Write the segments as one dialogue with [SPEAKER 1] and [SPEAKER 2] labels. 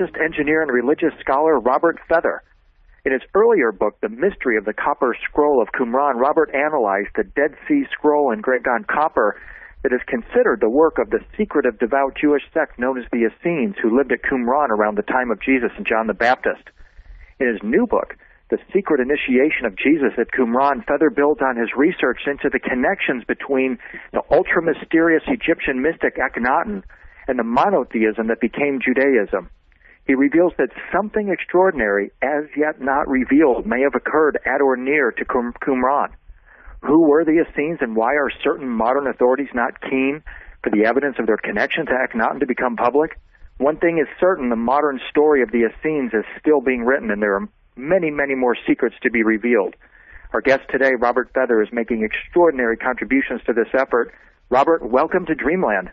[SPEAKER 1] engineer and religious scholar Robert Feather. In his earlier book, The Mystery of the Copper Scroll of Qumran, Robert analyzed the Dead Sea Scroll engraved on copper that is considered the work of the secretive devout Jewish sect known as the Essenes, who lived at Qumran around the time of Jesus and John the Baptist. In his new book, The Secret Initiation of Jesus at Qumran, Feather builds on his research into the connections between the ultra-mysterious Egyptian mystic Akhenaten and the monotheism that became Judaism. He reveals that something extraordinary, as yet not revealed, may have occurred at or near to Qumran. Who were the Essenes, and why are certain modern authorities not keen for the evidence of their connection to Akhenaten to become public? One thing is certain, the modern story of the Essenes is still being written, and there are many, many more secrets to be revealed. Our guest today, Robert Feather, is making extraordinary contributions to this effort. Robert, welcome to Dreamland.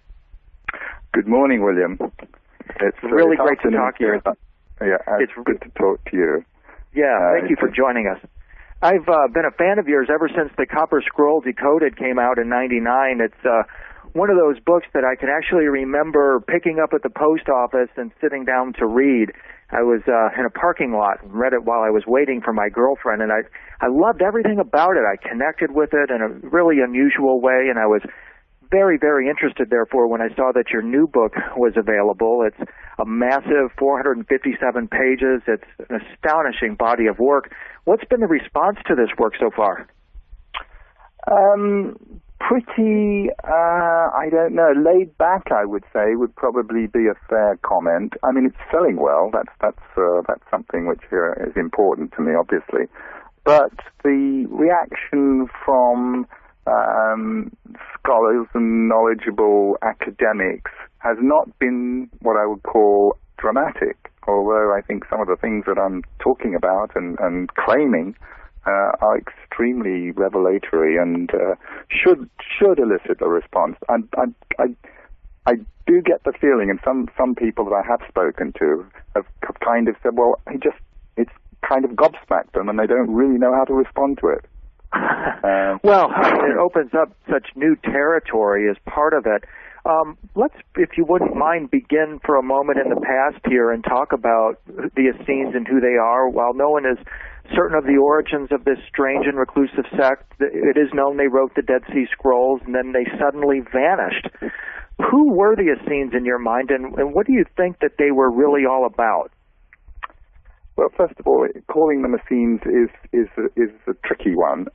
[SPEAKER 2] Good morning, William. It's
[SPEAKER 1] really great to talk to you.
[SPEAKER 2] Yeah, it's good to talk to you.
[SPEAKER 1] Yeah, thank you for joining us. I've been a fan of yours ever since The Copper Scroll Decoded came out in '99. It's one of those books that I can actually remember picking up at the post office and sitting down to read. I was in a parking lot and read it while I was waiting for my girlfriend, and I loved everything about it. I connected with it in a really unusual way, and I was very, very interested, therefore, when I saw that your new book was available. It's a massive 457 pages. It's an astonishing body of work. What's been the response to this work so far?
[SPEAKER 2] I don't know, laid back, I would say, would probably be a fair comment. I mean, it's selling well. That's something which is important to me, obviously. But the reaction from scholars and knowledgeable academics has not been what I would call dramatic, although I think some of the things that I'm talking about and claiming are extremely revelatory and should elicit a response. I do get the feeling, and some people that I have spoken to have kind of said, well, it's kind of gobsmacked them and they don't really know how to respond to it.
[SPEAKER 1] Well, it opens up such new territory as part of it. Let's, if you wouldn't mind, begin for a moment in the past here and talk about the Essenes and who they are. While no one is certain of the origins of this strange and reclusive sect, it is known they wrote the Dead Sea Scrolls and then they suddenly vanished. Who were the Essenes in your mind, and what do you think that they were really all about?
[SPEAKER 2] Well, first of all, calling them Essenes is a tricky one.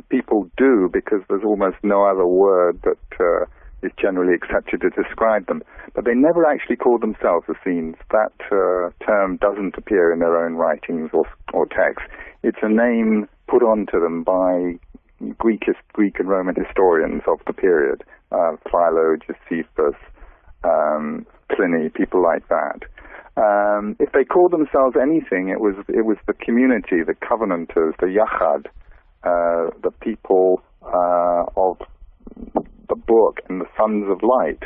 [SPEAKER 2] People do, because there's almost no other word that is generally accepted to describe them. But they never actually called themselves Essenes. That term doesn't appear in their own writings or texts. It's a name put onto them by Greek and Roman historians of the period, Philo, Josephus, Pliny, people like that. If they called themselves anything, it was the community, the Covenanters, the Yachad, the people of the book and the Sons of Light.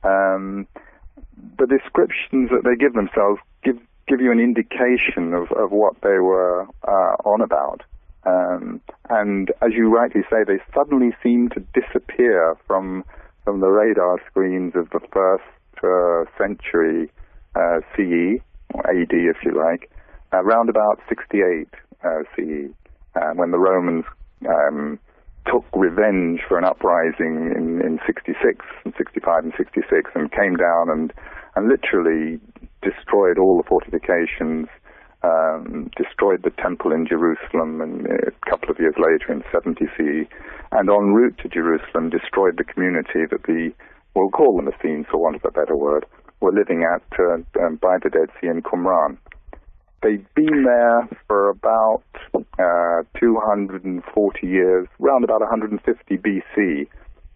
[SPEAKER 2] The descriptions that they give themselves give you an indication of what they were on about. And as you rightly say, they suddenly seem to disappear from the radar screens of the first century CE, or AD if you like, around about 68 CE, when the Romans took revenge for an uprising in 66 and 65 and 66 and came down and literally destroyed all the fortifications, destroyed the temple in Jerusalem, and a couple of years later in 70 CE, and en route to Jerusalem destroyed the community that we'll call them Essenes for want of a better word, were living at by the Dead Sea in Qumran. They've been there for about 240 years, round about 150 BC.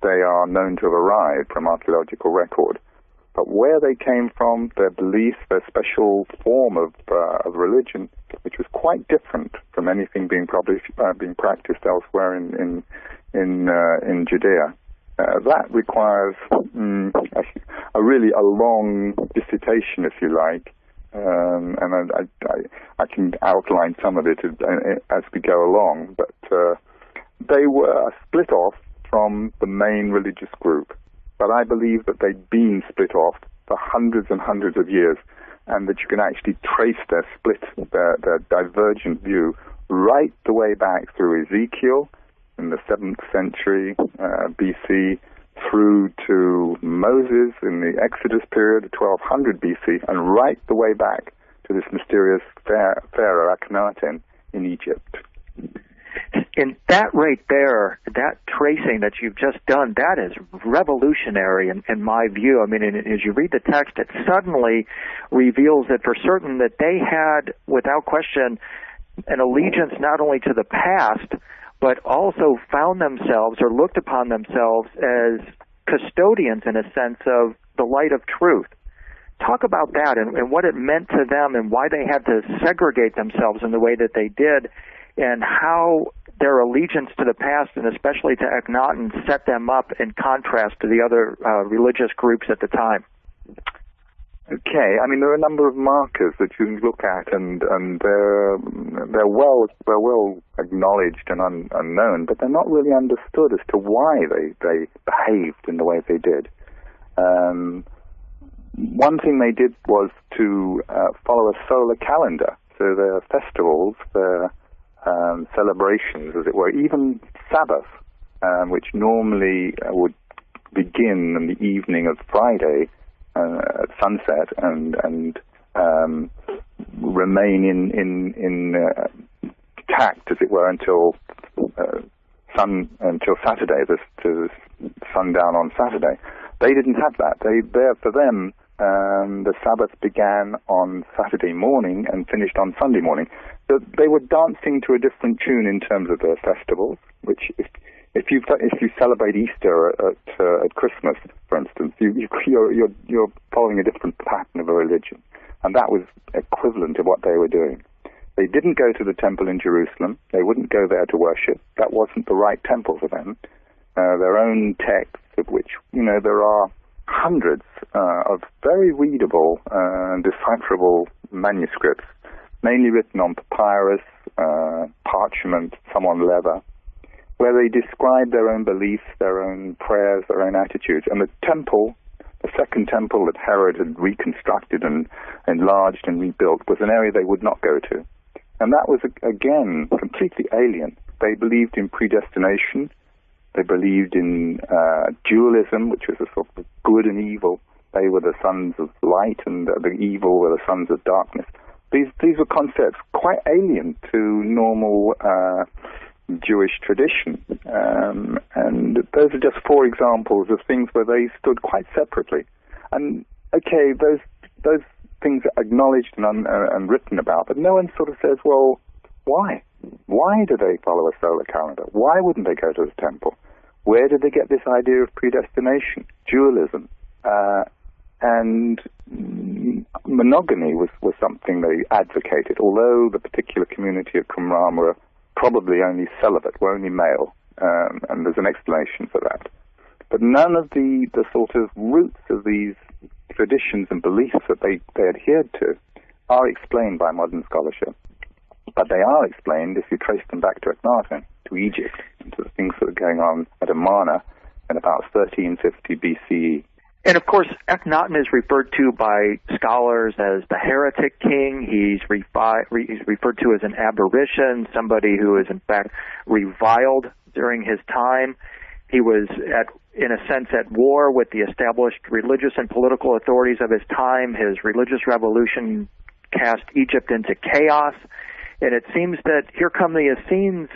[SPEAKER 2] They are known to have arrived from archaeological record. But where they came from, their beliefs, their special form of religion, which was quite different from anything being practiced elsewhere in Judea. That requires a long dissertation, if you like, and I can outline some of it as we go along. But they were split off from the main religious group. But I believe that they'd been split off for hundreds and hundreds of years, and that you can actually trace their split, their divergent view right the way back through Ezekiel in the 7th century BC, through to Moses in the Exodus period, 1200 BC, and right the way back to this mysterious Pharaoh Akhenaten in Egypt.
[SPEAKER 1] And that right there, that tracing that you've just done, that is revolutionary in my view. I mean, as you read the text, it suddenly reveals that for certain that they had, without question, an allegiance not only to the past, but also found themselves or looked upon themselves as custodians, in a sense, of the light of truth. Talk about that and what it meant to them and why they had to segregate themselves in the way that they did, and how their allegiance to the past, and especially to Akhenaten, set them up in contrast to the other religious groups at the time.
[SPEAKER 2] Okay, I mean, there are a number of markers that you can look at, and they're well acknowledged and unknown, but they're not really understood as to why they behaved in the way they did. One thing they did was to follow a solar calendar, so their festivals, their celebrations, as it were, even Sabbath, which normally would begin in the evening of Friday at sunset and remain in tact, as it were, until Saturday, to sundown on Saturday. They didn't have that. For them, the Sabbath began on Saturday morning and finished on Sunday morning. So they were dancing to a different tune in terms of their festivals, which if you celebrate Easter at Christmas, for instance, you're following a different pattern of a religion, and that was equivalent to what they were doing. They didn't go to the temple in Jerusalem. They wouldn't go there to worship. That wasn't the right temple for them. Their own texts, of which there are hundreds of very readable and decipherable manuscripts, mainly written on papyrus, parchment, some on leather, where they describe their own beliefs, their own prayers, their own attitudes. And the temple, the second temple that Herod had reconstructed and enlarged and rebuilt, was an area they would not go to. And that was, again, completely alien. They believed in predestination. They believed in dualism, which was a sort of good and evil. They were the sons of light, and the evil were the sons of darkness. These were concepts quite alien to normal Jewish tradition, and those are just four examples of things where they stood quite separately. And okay, those things are acknowledged and written about, but no one sort of says, well, why? Why do they follow a solar calendar? Why wouldn't they go to the temple? Where did they get this idea of predestination, dualism? And monogamy was something they advocated, although the particular community of Qumran were probably only celibate, were only male, and there's an explanation for that. But none of the sort of roots of these traditions and beliefs that they adhered to are explained by modern scholarship. But they are explained if you trace them back to Akhenaten, to Egypt, and to the things that are going on at Amarna in about 1350 BCE.
[SPEAKER 1] And of course, Akhenaten is referred to by scholars as the heretic king. He's referred to as an aberration, somebody who is in fact reviled during his time. He was, in a sense, at war with the established religious and political authorities of his time. His religious revolution cast Egypt into chaos. And it seems that here come the Essenes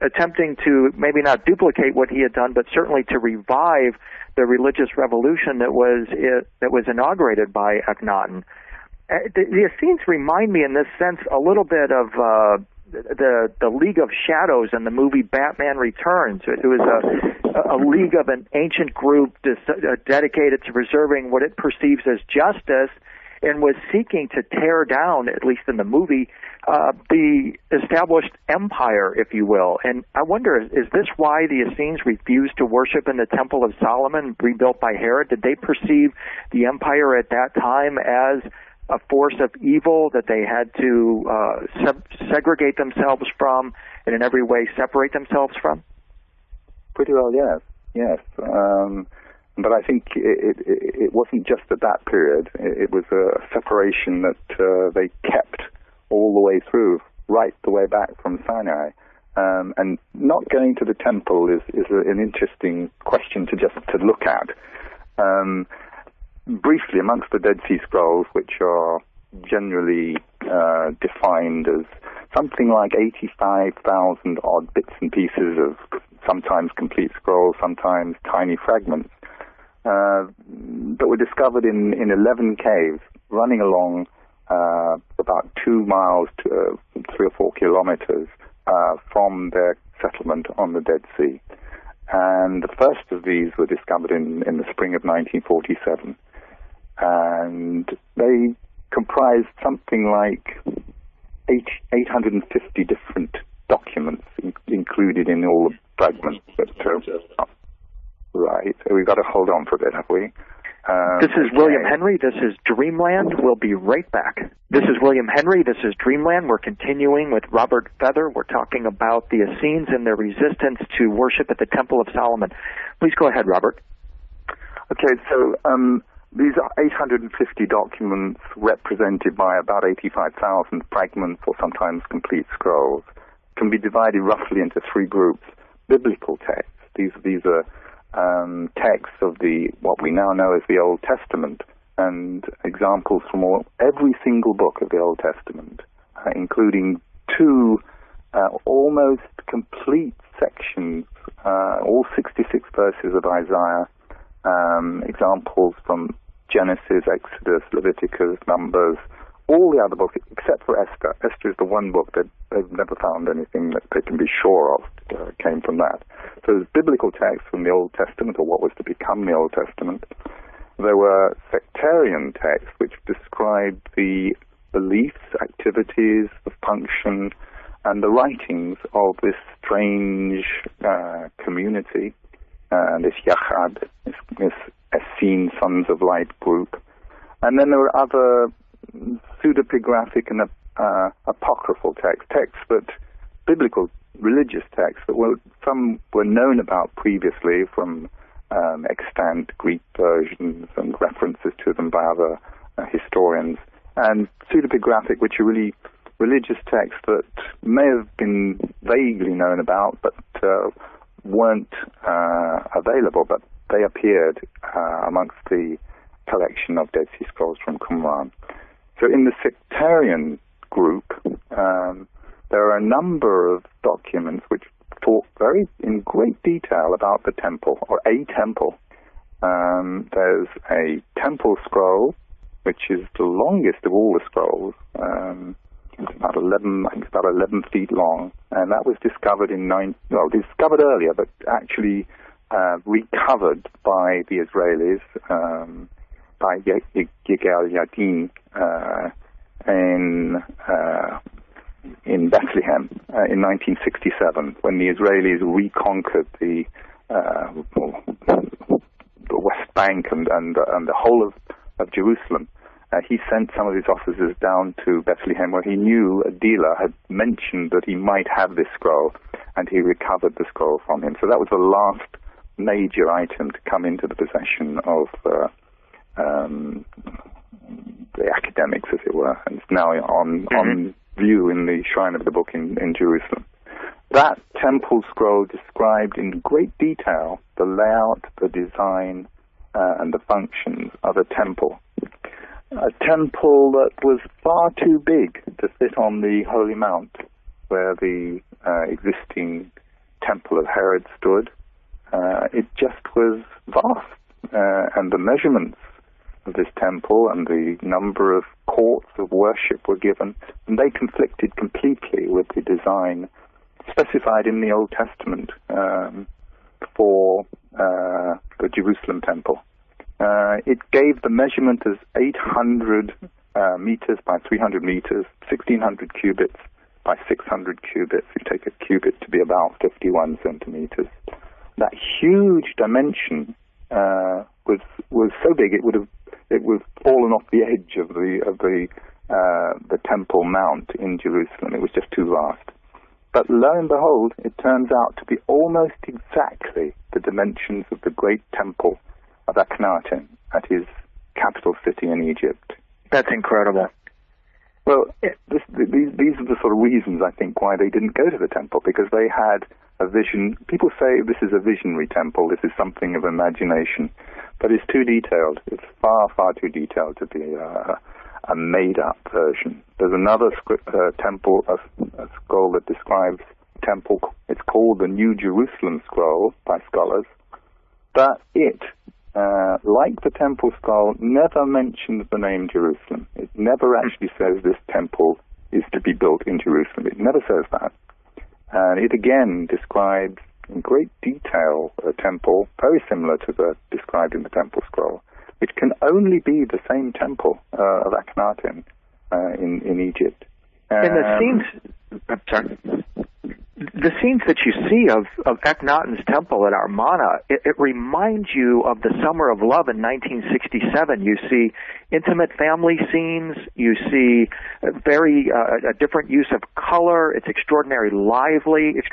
[SPEAKER 1] attempting to maybe not duplicate what he had done, but certainly to revive the religious revolution that was inaugurated by Akhenaten. The Essenes remind me in this sense a little bit of the League of Shadows in the movie Batman Returns. It was a league of an ancient group dedicated to preserving what it perceives as justice, and was seeking to tear down, at least in the movie, the established empire, if you will. And I wonder, is this why the Essenes refused to worship in the Temple of Solomon, rebuilt by Herod? Did they perceive the empire at that time as a force of evil that they had to segregate themselves from, and in every way separate themselves from?
[SPEAKER 2] Pretty well, yes. But I think it wasn't just at that period. It was a separation that they kept all the way through, right the way back from Sinai. And not going to the temple is an interesting question to look at. Briefly, amongst the Dead Sea Scrolls, which are generally defined as something like 85,000 odd bits and pieces of sometimes complete scrolls, sometimes tiny fragments, that were discovered in 11 caves running along about 2 miles to 3 or 4 kilometers from their settlement on the Dead Sea. And the first of these were discovered in the spring of 1947. And they comprised something like 850 different documents included in all the fragments. Right, so we've got to hold on for a bit, have we?
[SPEAKER 1] This is William Henry. This is Dreamland. We'll be right back. This is William Henry. This is Dreamland. We're continuing with Robert Feather. We're talking about the Essenes and their resistance to worship at the Temple of Solomon. Please go ahead, Robert.
[SPEAKER 2] Okay, so these are 850 documents represented by about 85,000 fragments or sometimes complete scrolls. Can be divided roughly into 3 groups. Biblical texts. These are texts of what we now know as the Old Testament, and examples from every single book of the Old Testament, including 2 almost complete sections, all 66 verses of Isaiah, examples from Genesis, Exodus, Leviticus, Numbers, all the other books except for Esther. Esther is the one book that they've never found anything that they can be sure of came from that. So there's biblical texts from the Old Testament, or what was to become the Old Testament. There were sectarian texts which described the beliefs, activities, the function, and the writings of this strange community, this Yachad, this Essene Sons of Light group. And then there were other pseudepigraphic and apocryphal texts that biblical religious texts that some were known about previously from extant Greek versions and references to them by other historians, and pseudepigraphic, which are really religious texts that may have been vaguely known about but weren't available, but they appeared amongst the collection of Dead Sea Scrolls from Qumran. So in the sectarian group, there are a number of documents which talk in great detail about the temple, or a temple. There's a temple scroll, which is the longest of all the scrolls. It's about 11 feet long, and that was discovered discovered earlier, but actually recovered by the Israelis, by Yigal Yadin in Bethlehem in 1967, when the Israelis reconquered the West Bank and the whole of Jerusalem. He sent some of his officers down to Bethlehem, where he knew a dealer had mentioned that he might have this scroll, and he recovered the scroll from him. So that was the last major item to come into the possession of the academics, as it were, and it's now on view in the Shrine of the Book in Jerusalem. That temple scroll described in great detail the layout, the design, and the functions of a temple. A temple that was far too big to fit on the Holy Mount, where the existing temple of Herod stood. It just was vast, and the measurements of this temple and the number of courts of worship were given, and they conflicted completely with the design specified in the Old Testament for the Jerusalem temple. It gave the measurement as 800 meters by 300 meters, 1,600 cubits by 600 cubits. You take a cubit to be about 51 centimeters. That huge dimension was so big it would have fallen off the edge of the Temple Mount in Jerusalem. It was just too vast. But lo and behold, it turns out to be almost exactly the dimensions of the great temple of Akhenaten at his capital city in Egypt.
[SPEAKER 1] That's incredible.
[SPEAKER 2] Well, these are the sort of reasons, I think, why they didn't go to the temple, because they had a vision. People say this is a visionary temple, this is something of imagination, but it's too detailed. It's far, far too detailed to be a made-up version. There's another temple, a scroll that describes the temple. It's called the New Jerusalem Scroll by scholars, but it, like the temple scroll, never mentions the name Jerusalem. It never actually says this temple is to be built in Jerusalem. It never says that. And it again describes in great detail a temple very similar to the described in the temple scroll, which can only be the same temple of Akhenaten in Egypt.
[SPEAKER 1] And the scenes that you see of Akhenaten's temple at Amarna, it reminds you of the Summer of Love in 1967. You see intimate family scenes. You see a different use of color. It's extraordinarily lively. It's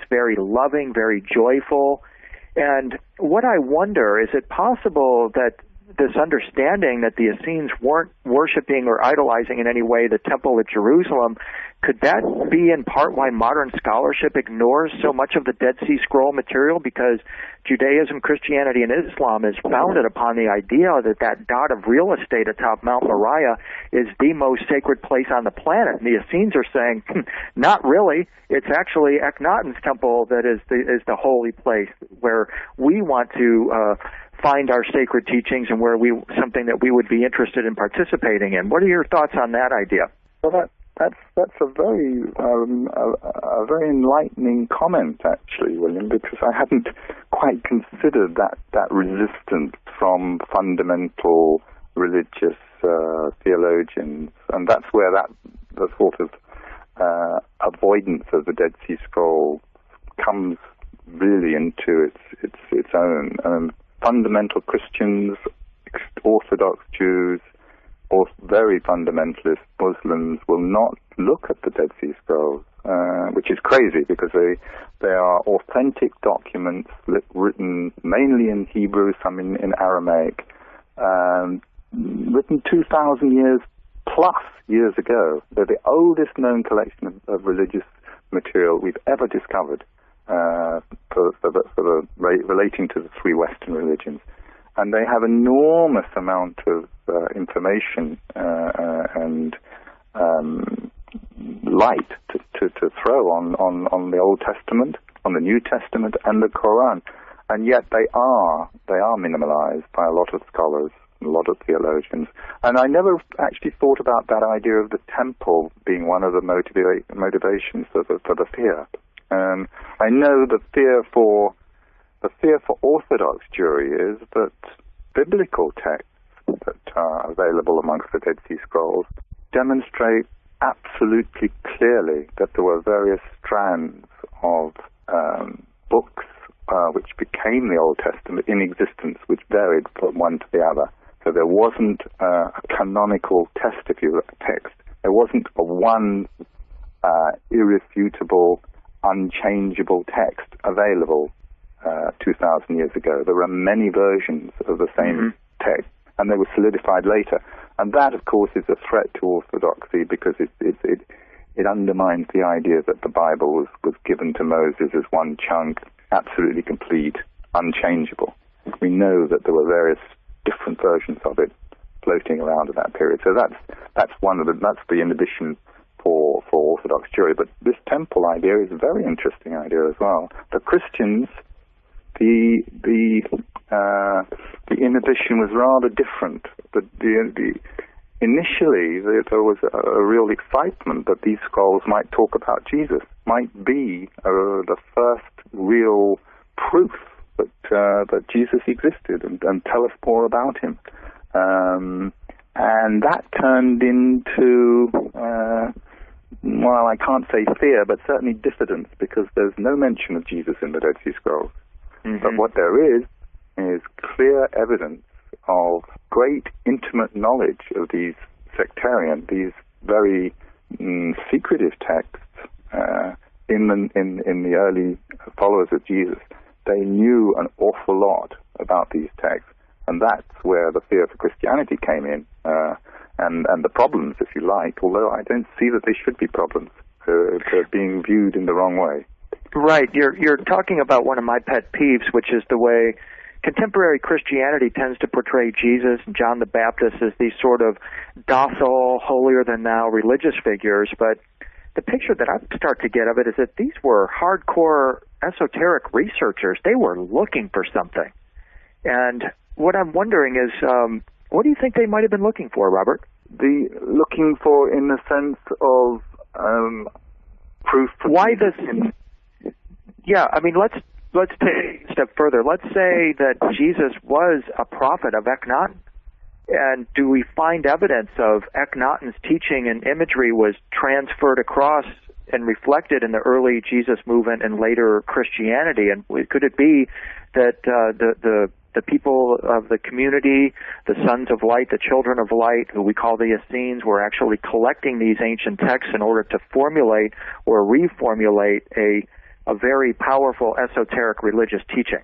[SPEAKER 1] very loving, very joyful. And what I wonder, is it possible that this understanding that the Essenes weren't worshiping or idolizing in any way the temple at Jerusalem, could that be in part why modern scholarship ignores so much of the Dead Sea Scroll material? Because Judaism, Christianity, and Islam is founded upon the idea that dot of real estate atop Mount Moriah is the most sacred place on the planet. And the Essenes are saying, not really. It's actually Akhenaten's temple that is the holy place where we want to find our sacred teachings and something that we would be interested in participating in. What are your thoughts on that idea?
[SPEAKER 2] Well, that's a very enlightening comment, actually, William, because I hadn't quite considered that resistance from fundamental religious theologians, and that's where the sort of avoidance of the Dead Sea Scroll comes really into its own. Fundamental Christians, Orthodox Jews, or very fundamentalist Muslims will not look at the Dead Sea Scrolls, which is crazy because they are authentic documents written mainly in Hebrew, some in Aramaic, written 2,000 years ago. They're the oldest known collection of religious material we've ever discovered. Relating to the three Western religions, and they have enormous amount of information and light to throw on the Old Testament, on the New Testament, and the Quran, and yet they are minimalized by a lot of scholars, a lot of theologians. And I never actually thought about that idea of the temple being one of the motivations for the fear. I know the fear for Orthodox Jewry is that biblical texts that are available amongst the Dead Sea Scrolls demonstrate absolutely clearly that there were various strands of books which became the Old Testament in existence, which varied from one to the other. So there wasn't a canonical text. There wasn't a one irrefutable, unchangeable text available 2,000 years ago. There were many versions of the same text, and they were solidified later. And that, of course, is a threat to orthodoxy because it undermines the idea that the Bible was given to Moses as one chunk, absolutely complete, unchangeable. We know that there were various different versions of it floating around at that period. So that's the inhibition for Orthodox Jewry. But this temple idea is a very interesting idea as well. The Christians, the inhibition was rather different. Initially, there was a real excitement that these scrolls might talk about Jesus, might be the first real proof that Jesus existed and tell us more about him. And that turned into, well, I can't say fear, but certainly diffidence, because there's no mention of Jesus in the Dead Sea Scrolls. But what there is clear evidence of great intimate knowledge of these these very secretive texts in the early followers of Jesus. They knew an awful lot about these texts, and that's where the fear for Christianity came in, and the problems, if you like, although I don't see that they should be problems. They're being viewed in the wrong way.
[SPEAKER 1] Right. You're talking about one of my pet peeves, which is the way contemporary Christianity tends to portray Jesus and John the Baptist as these sort of docile, holier-than-thou religious figures, but the picture that I start to get of it is that these were hardcore esoteric researchers. They were looking for something. And what I'm wondering is, what do you think they might have been looking for, Robert?
[SPEAKER 2] Looking for, in the sense of proof.
[SPEAKER 1] Why this? Yeah, I mean, let's take it a step further. Let's say that Jesus was a prophet of Akhenaten. And do we find evidence of Akhenaten's teaching and imagery was transferred across and reflected in the early Jesus movement and later Christianity? And could it be that the people of the community, the sons of light, the children of light, who we call the Essenes, were actually collecting these ancient texts in order to formulate or reformulate a very powerful esoteric religious teaching?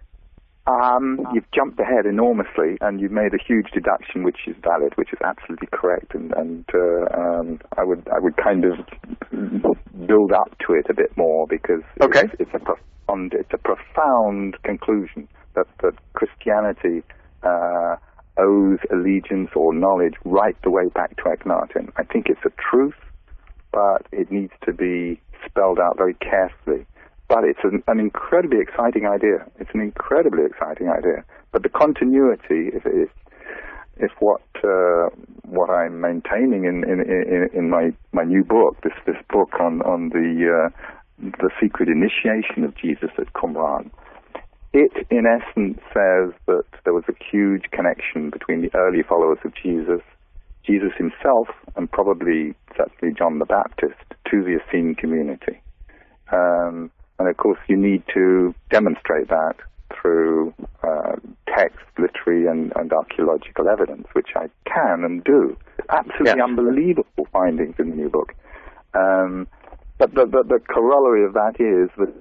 [SPEAKER 2] You've jumped ahead enormously, and you've made a huge deduction, which is valid, which is absolutely correct, and I would kind of build up to it a bit more, because it's a profound conclusion that Christianity owes allegiance or knowledge right the way back to Akhenaten. I think it's a truth, but it needs to be spelled out very carefully. But it's an incredibly exciting idea. It's an incredibly exciting idea. But the continuity, if what I'm maintaining in my new book, this book on the secret initiation of Jesus at Qumran, it in essence says that there was a huge connection between the early followers of Jesus himself, and probably certainly John the Baptist, to the Essene community. And of course, you need to demonstrate that through text, literary, and archaeological evidence, which I can and do. Absolutely unbelievable findings in the new book. But the corollary of that is that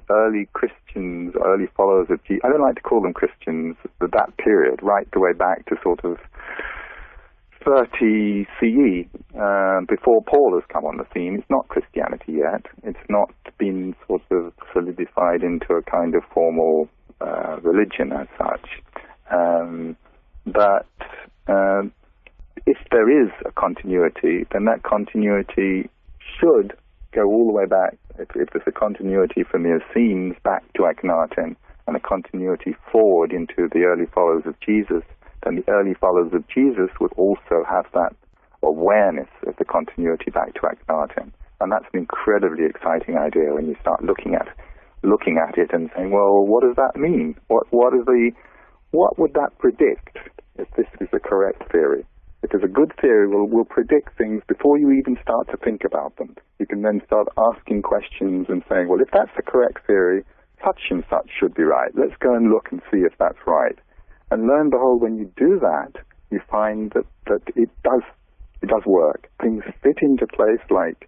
[SPEAKER 2] early Christians, early followers of Jesus, I don't like to call them Christians, but that period, right the way back to sort of 30 CE, before Paul has come on the scene. It's not Christianity yet. It's not been sort of solidified into a kind of formal religion as such. But if there is a continuity, then that continuity should go all the way back. If there's a continuity from the Essenes back to Akhenaten, and a continuity forward into the early followers of Jesus, then the early followers of Jesus would also have that awareness of the continuity back to Akhenaten. And that's an incredibly exciting idea when you start looking at it and saying, well, what does that mean? What would that predict if this is a correct theory? Because a good theory will predict things before you even start to think about them. You can then start asking questions and saying, well, if that's the correct theory, such and such should be right. Let's go and look and see if that's right. And lo and behold, when you do that, you find that it does work. Things fit into place like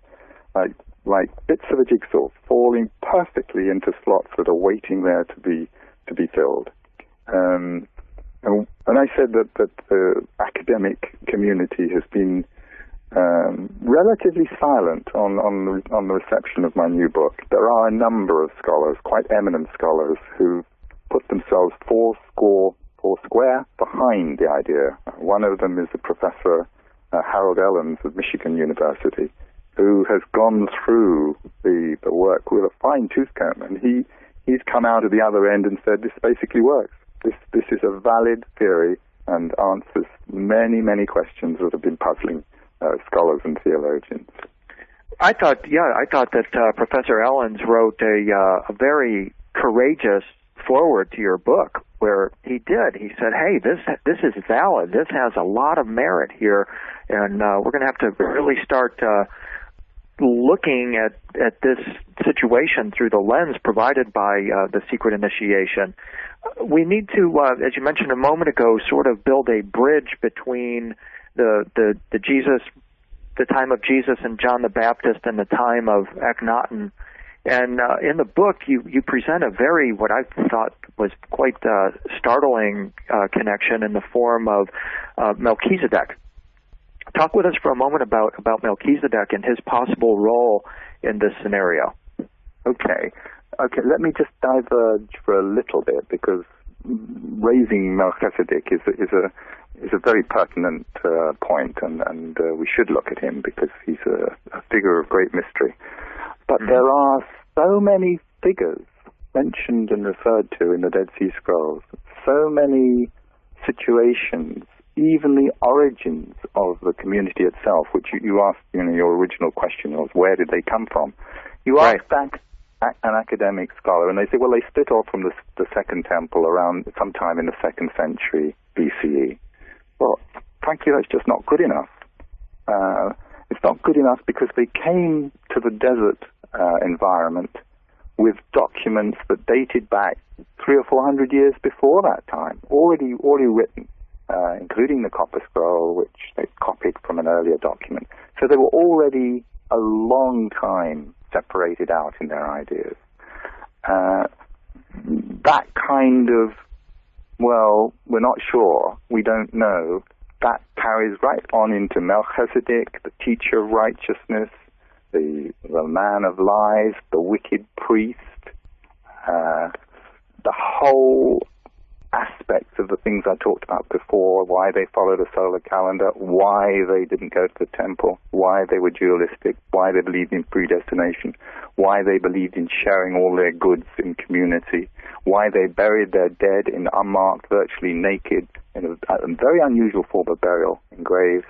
[SPEAKER 2] bits of a jigsaw, falling perfectly into slots that are waiting there to be filled. And I said that the academic community has been relatively silent on the reception of my new book. There are a number of scholars, quite eminent scholars, who put themselves four square behind the idea. One of them is the Professor Harold Ellens of Michigan University, who has gone through the work with a fine-tooth comb, and he's come out of the other end and said this basically works. This is a valid theory and answers many, many questions that have been puzzling scholars and theologians.
[SPEAKER 1] I thought that Professor Ellens wrote a very courageous forward to your book, where he said, hey, this is valid. This has a lot of merit here, and we're going to have to really start looking at this situation through the lens provided by the secret initiation. We need to, as you mentioned a moment ago, sort of build a bridge between the time of Jesus and John the Baptist and the time of Akhenaten. And in the book, you present a very, what I thought, was quite startling connection in the form of Melchizedek. Talk with us for a moment about Melchizedek and his possible role in this scenario.
[SPEAKER 2] Okay, let me just diverge for a little bit, because raising Melchizedek is a very pertinent point, and we should look at him because he's a figure of great mystery. But there are so many figures mentioned and referred to in the Dead Sea Scrolls, so many situations, even the origins of the community itself, which you asked, your original question was, where did they come from? You asked back an academic scholar, and they say, well, they split off from the Second Temple around sometime in the 2nd century BCE. Well, frankly, that's just not good enough. It's not good enough because they came to the desert environment with documents that dated back 300 or 400 years before that time, already written, including the Copper Scroll, which they copied from an earlier document. So they were already a long time separated out in their ideas. That kind of, well, we're not sure, we don't know, that carries right on into Melchizedek, the teacher of righteousness, the man of lies, the wicked priest, the whole aspects of the things I talked about before, why they followed a solar calendar, why they didn't go to the temple, why they were dualistic, why they believed in predestination, why they believed in sharing all their goods in community, why they buried their dead in unmarked, virtually naked, in a very unusual form of burial in graves,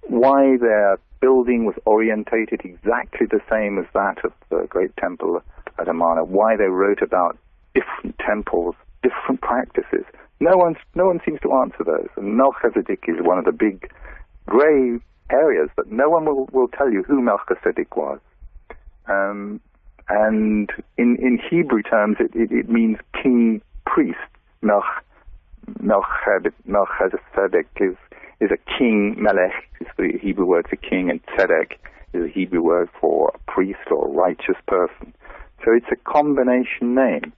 [SPEAKER 2] why their building was orientated exactly the same as that of the great temple at Amana, why they wrote about different temples, different practices. No one seems to answer those. And Melchizedek is one of the big grey areas, but no one will tell you who Melchizedek was. And in Hebrew terms, it means king priest. Melchizedek is a king. Melech is the Hebrew word for king, and tzedek is a Hebrew word for a priest or a righteous person. So it's a combination name.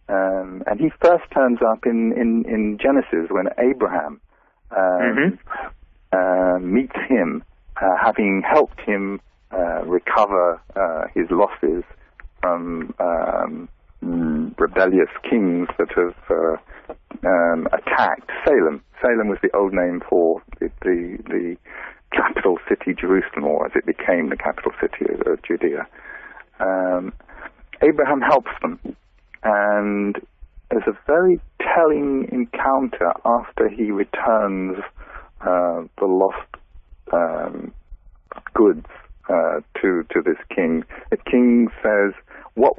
[SPEAKER 2] And he first turns up in Genesis when Abraham meets him, having helped him recover his losses from rebellious kings that have attacked Salem. Salem was the old name for the capital city, Jerusalem, or as it became the capital city of Judea. Abraham helps them, and there's a very telling encounter after he returns the lost goods to this king. The king says, "What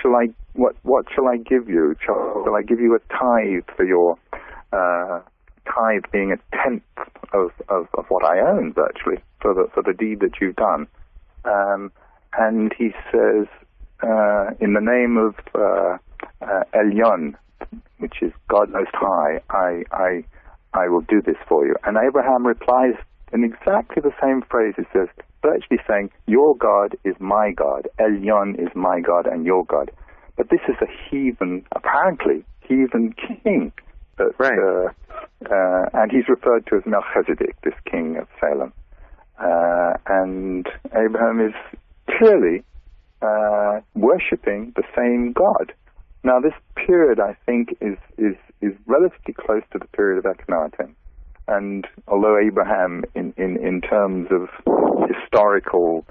[SPEAKER 2] shall I give you? Shall I give you a tithe for your tithe being a tenth of what I own, virtually, for the deed that you've done?" And he says, in the name of Elyon, which is God Most High, I will do this for you. And Abraham replies in exactly the same phrase. He says, virtually saying, your God is my God, Elyon is my God and your God. But this is a heathen, apparently heathen king. And he's referred to as Melchizedek, this king of Salem. And Abraham is clearly worshipping the same God. Now, this period, I think, is relatively close to the period of Akhenaten. And although Abraham, in terms of historical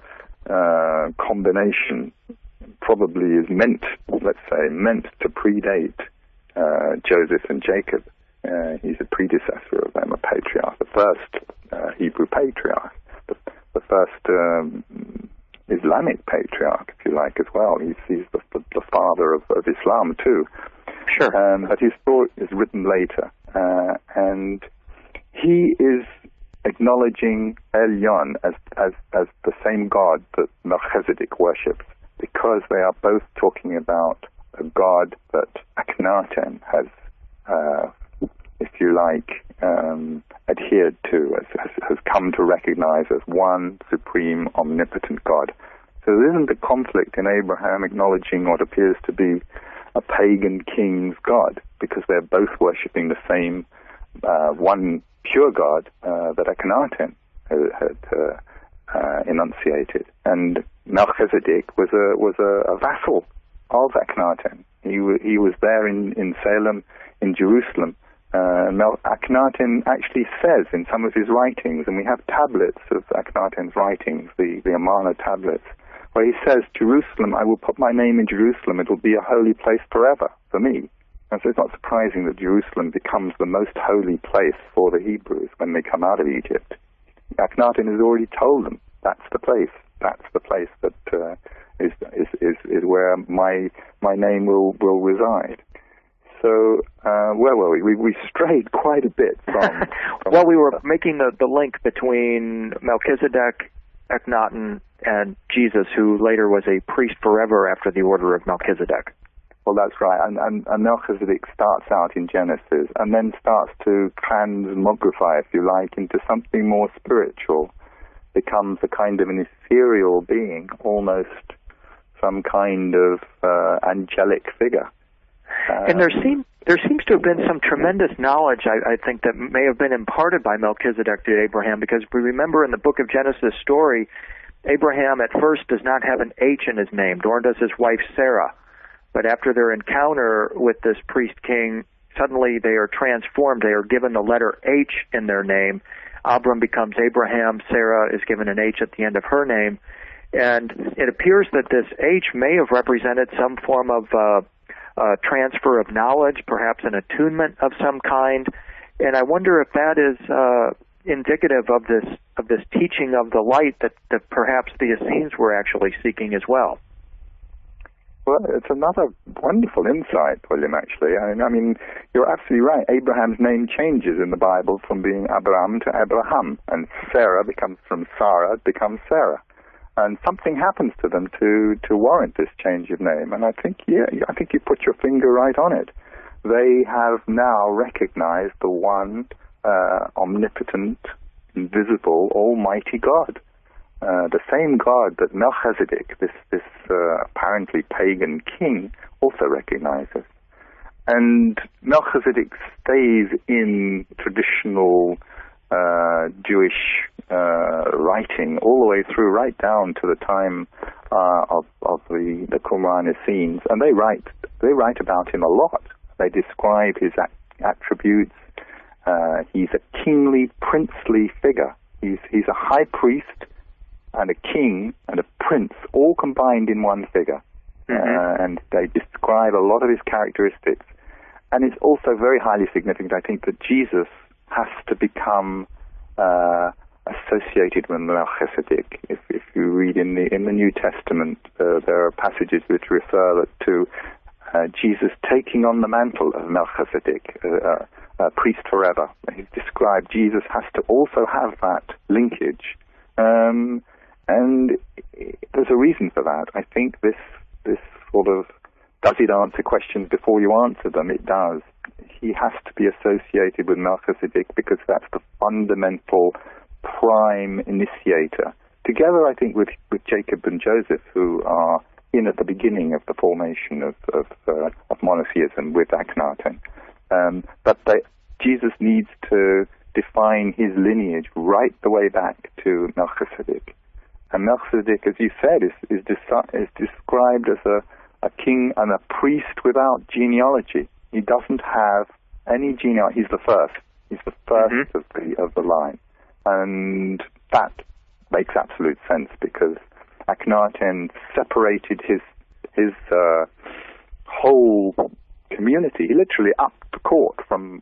[SPEAKER 2] combination, probably is meant to predate Joseph and Jacob. He's a predecessor of them, a patriarch, the first Hebrew patriarch, the first Islamic patriarch, if you like, as well. He's the father of Islam too.
[SPEAKER 1] Sure.
[SPEAKER 2] But his story is written later, and he is acknowledging Elyon as the same God that Melchizedek worships, because they are both talking about a God that Akhenaten has, if you like, adhered to, has come to recognize as one supreme omnipotent God. So there isn't a conflict in Abraham acknowledging what appears to be a pagan king's god, because they're both worshipping the same one pure god that Akhenaten had enunciated. And Melchizedek was a vassal of Akhenaten. He was there in Salem, in Jerusalem. Akhenaten actually says in some of his writings, and we have tablets of Akhenaten's writings, the Amarna tablets, where he says, Jerusalem, I will put my name in Jerusalem, it will be a holy place forever for me. And so it's not surprising that Jerusalem becomes the most holy place for the Hebrews when they come out of Egypt. Akhenaten has already told them, that's the place that is where my name will reside. So where were we? We strayed quite a bit from
[SPEAKER 1] well, we were making the link between Melchizedek, Akhenaten, and Jesus, who later was a priest forever after the order of Melchizedek.
[SPEAKER 2] Well, that's right. And Melchizedek starts out in Genesis and then starts to transmogrify, if you like, into something more spiritual. Becomes a kind of an ethereal being, almost some kind of angelic figure.
[SPEAKER 1] And there seems to have been some tremendous knowledge, I think, that may have been imparted by Melchizedek to Abraham, because we remember in the book of Genesis story, Abraham at first does not have an H in his name, nor does his wife Sarah. But after their encounter with this priest king, suddenly they are transformed. They are given the letter H in their name. Abram becomes Abraham. Sarah is given an H at the end of her name. And it appears that this H may have represented some form of transfer of knowledge, perhaps an attunement of some kind. And I wonder if that is indicative of this teaching of the light that perhaps the Essenes were actually seeking as well.
[SPEAKER 2] Well, it's another wonderful insight, William, actually. I mean, you're absolutely right. Abraham's name changes in the Bible from being Abram to Abraham, and Sarah becomes Sarah. And something happens to them to warrant this change of name. And I think you put your finger right on it. They have now recognized the one omnipotent, invisible, almighty God. The same God that Melchizedek, this apparently pagan king, also recognizes. And Melchizedek stays in traditional Jewish writing all the way through, right down to the time of the Qumran Essenes, and they write about him a lot. They describe his attributes. He's a kingly, princely figure. He's a high priest and a king and a prince, all combined in one figure. Mm-hmm. And they describe a lot of his characteristics. And it's also very highly significant, I think, that Jesus has to become associated with Melchizedek. If you read in the New Testament, there are passages which refer to Jesus taking on the mantle of Melchizedek, a priest forever. He's described Jesus has to also have that linkage. And there's a reason for that. I think this sort of, does it answer questions before you answer them? It does. He has to be associated with Melchizedek because that's the fundamental prime initiator. Together, I think, with Jacob and Joseph, who are in at the beginning of the formation of monotheism with Akhenaten. But Jesus needs to define his lineage right the way back to Melchizedek. And Melchizedek, as you said, is described as a king and a priest without genealogy. He doesn't have any genealogy. He's the first. He's the first of the line. And that makes absolute sense because Akhenaten separated his whole community. He literally upped the court from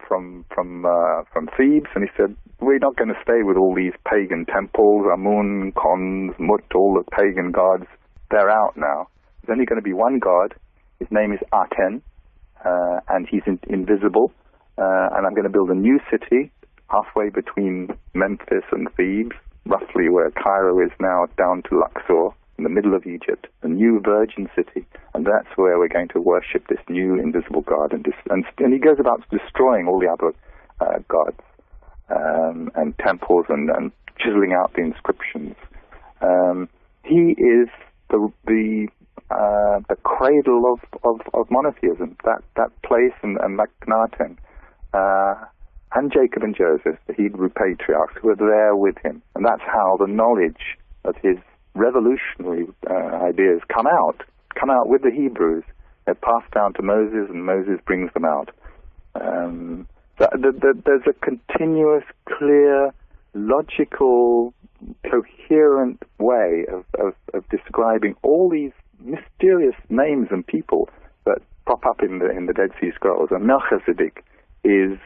[SPEAKER 2] Thebes, and he said, "We're not going to stay with all these pagan temples, Amun, Khons, Mut, all the pagan gods. They're out now. There's only going to be one God. His name is Aten, and he's invisible. And I'm going to build a new city halfway between Memphis and Thebes, roughly where Cairo is now, down to Luxor, in the middle of Egypt, a new virgin city, and that's where we're going to worship this new invisible God." And he goes about destroying all the other gods and temples and chiseling out the inscriptions. He is the cradle of monotheism, that place and Akhenaten, and Jacob and Joseph, the Hebrew patriarchs, were there with him. And that's how the knowledge of his revolutionary ideas come out with the Hebrews. They're passed down to Moses, and Moses brings them out. There's a continuous, clear, logical, coherent way of describing all these mysterious names and people that pop up in the Dead Sea Scrolls. And Melchizedek is,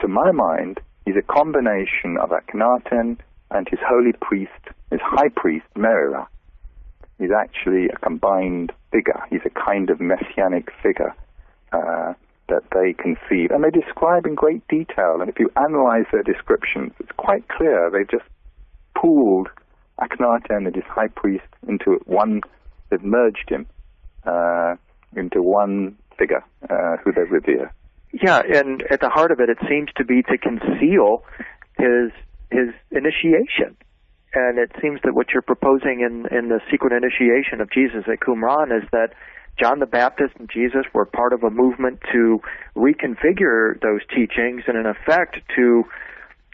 [SPEAKER 2] to my mind, he's a combination of Akhenaten and his holy priest, his high priest, Merira. He's actually a combined figure. He's a kind of messianic figure that they conceive. And they describe in great detail. And if you analyze their descriptions, it's quite clear. They've just pooled Akhenaten and his high priest into one. They've merged him into one figure who they revere.
[SPEAKER 1] Yeah, and at the heart of it, it seems to be to conceal his initiation. And it seems that what you're proposing in the secret initiation of Jesus at Qumran is that John the Baptist and Jesus were part of a movement to reconfigure those teachings and, in effect, to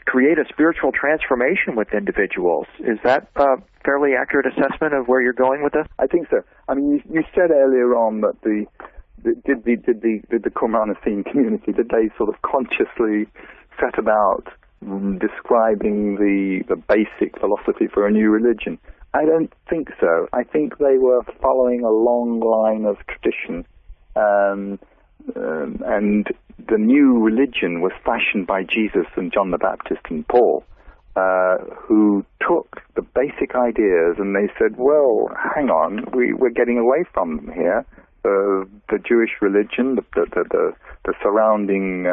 [SPEAKER 1] create a spiritual transformation with individuals. Is that a fairly accurate assessment of where you're going with this?
[SPEAKER 2] I think so. I mean, you said earlier on that did the Qumran community, did they sort of consciously set about describing the basic philosophy for a new religion? I don't think so. I think they were following a long line of tradition, and the new religion was fashioned by Jesus and John the Baptist and Paul, who took the basic ideas and they said, well, hang on, we're getting away from them here. The Jewish religion, the surrounding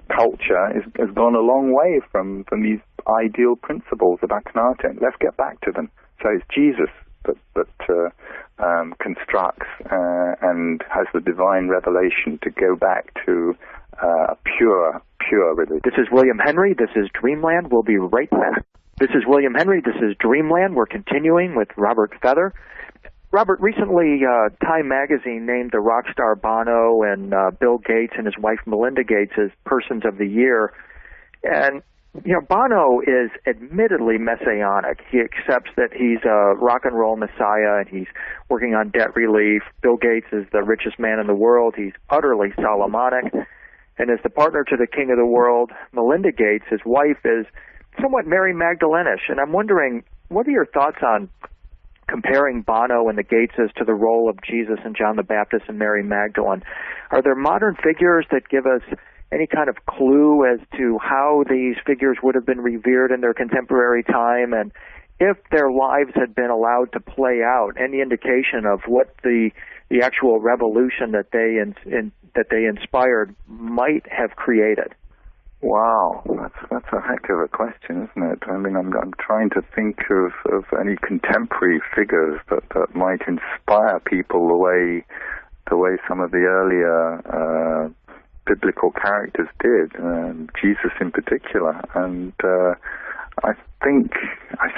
[SPEAKER 2] culture has gone a long way from these ideal principles of Akhenaten. Let's get back to them. So it's Jesus that constructs and has the divine revelation to go back to a pure religion.
[SPEAKER 1] This is William Henry. This is Dreamland. We'll be right back. This is William Henry. This is Dreamland. We're continuing with Robert Feather. Robert, recently Time Magazine named the rock star Bono and Bill Gates and his wife Melinda Gates as Persons of the Year. And, you know, Bono is admittedly messianic. He accepts that he's a rock and roll messiah and he's working on debt relief. Bill Gates is the richest man in the world. He's utterly Solomonic. And as the partner to the king of the world, Melinda Gates, his wife, is somewhat Mary Magdalene-ish. And I'm wondering, what are your thoughts on comparing Bono and the Gateses to the role of Jesus and John the Baptist and Mary Magdalene? Are there modern figures that give us any kind of clue as to how these figures would have been revered in their contemporary time, and if their lives had been allowed to play out, any indication of what the actual revolution that they inspired might have created?
[SPEAKER 2] Wow, that's a heck of a question, isn't it? I mean, I'm trying to think of any contemporary figures that might inspire people the way some of the earlier biblical characters did, Jesus in particular. And I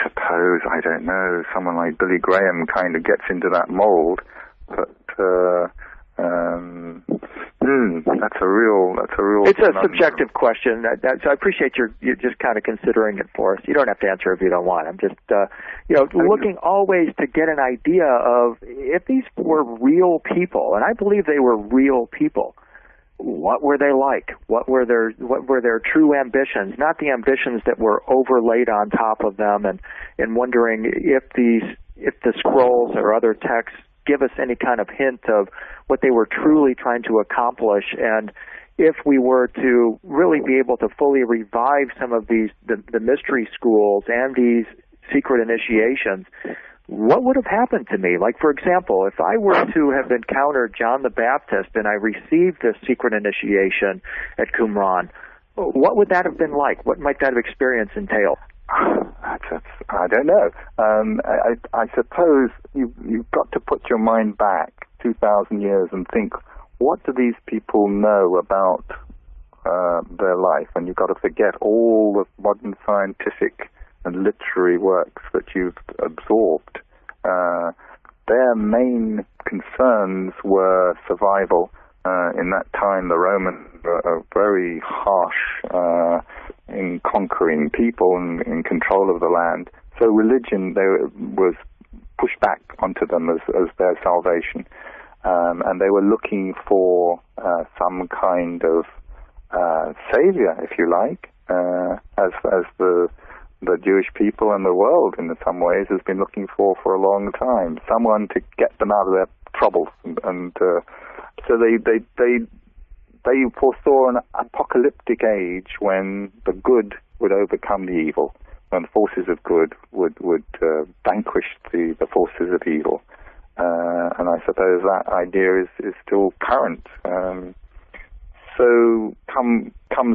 [SPEAKER 2] suppose, I don't know, someone like Billy Graham kind of gets into that mold, but that's a real.
[SPEAKER 1] It's a subjective question. So I appreciate you just kind of considering it for us. You don't have to answer if you don't want. I'm just, looking always to get an idea of if these were real people, and I believe they were real people. What were they like? What were their true ambitions? Not the ambitions that were overlaid on top of them, and wondering if the scrolls or other texts give us any kind of hint of what they were truly trying to accomplish, and if we were to really be able to fully revive some of the mystery schools and these secret initiations, what would have happened to me? Like, for example, if I were to have encountered John the Baptist and I received this secret initiation at Qumran, what would that have been like? What might that experience entail?
[SPEAKER 2] I don't know. I suppose you've got to put your mind back 2,000 years and think, what do these people know about their life? And you've got to forget all the modern scientific and literary works that you've absorbed. Their main concerns were survival. In that time, the Romans were very harsh in conquering people and in control of the land. So religion was pushed back onto them as their salvation. And they were looking for some kind of savior, if you like, as the Jewish people and the world, in some ways, has been looking for a long time. Someone to get them out of their troubles, and so they foresaw an apocalyptic age when the good would overcome the evil, when the forces of good would vanquish the forces of evil. And I suppose that idea is still current. So come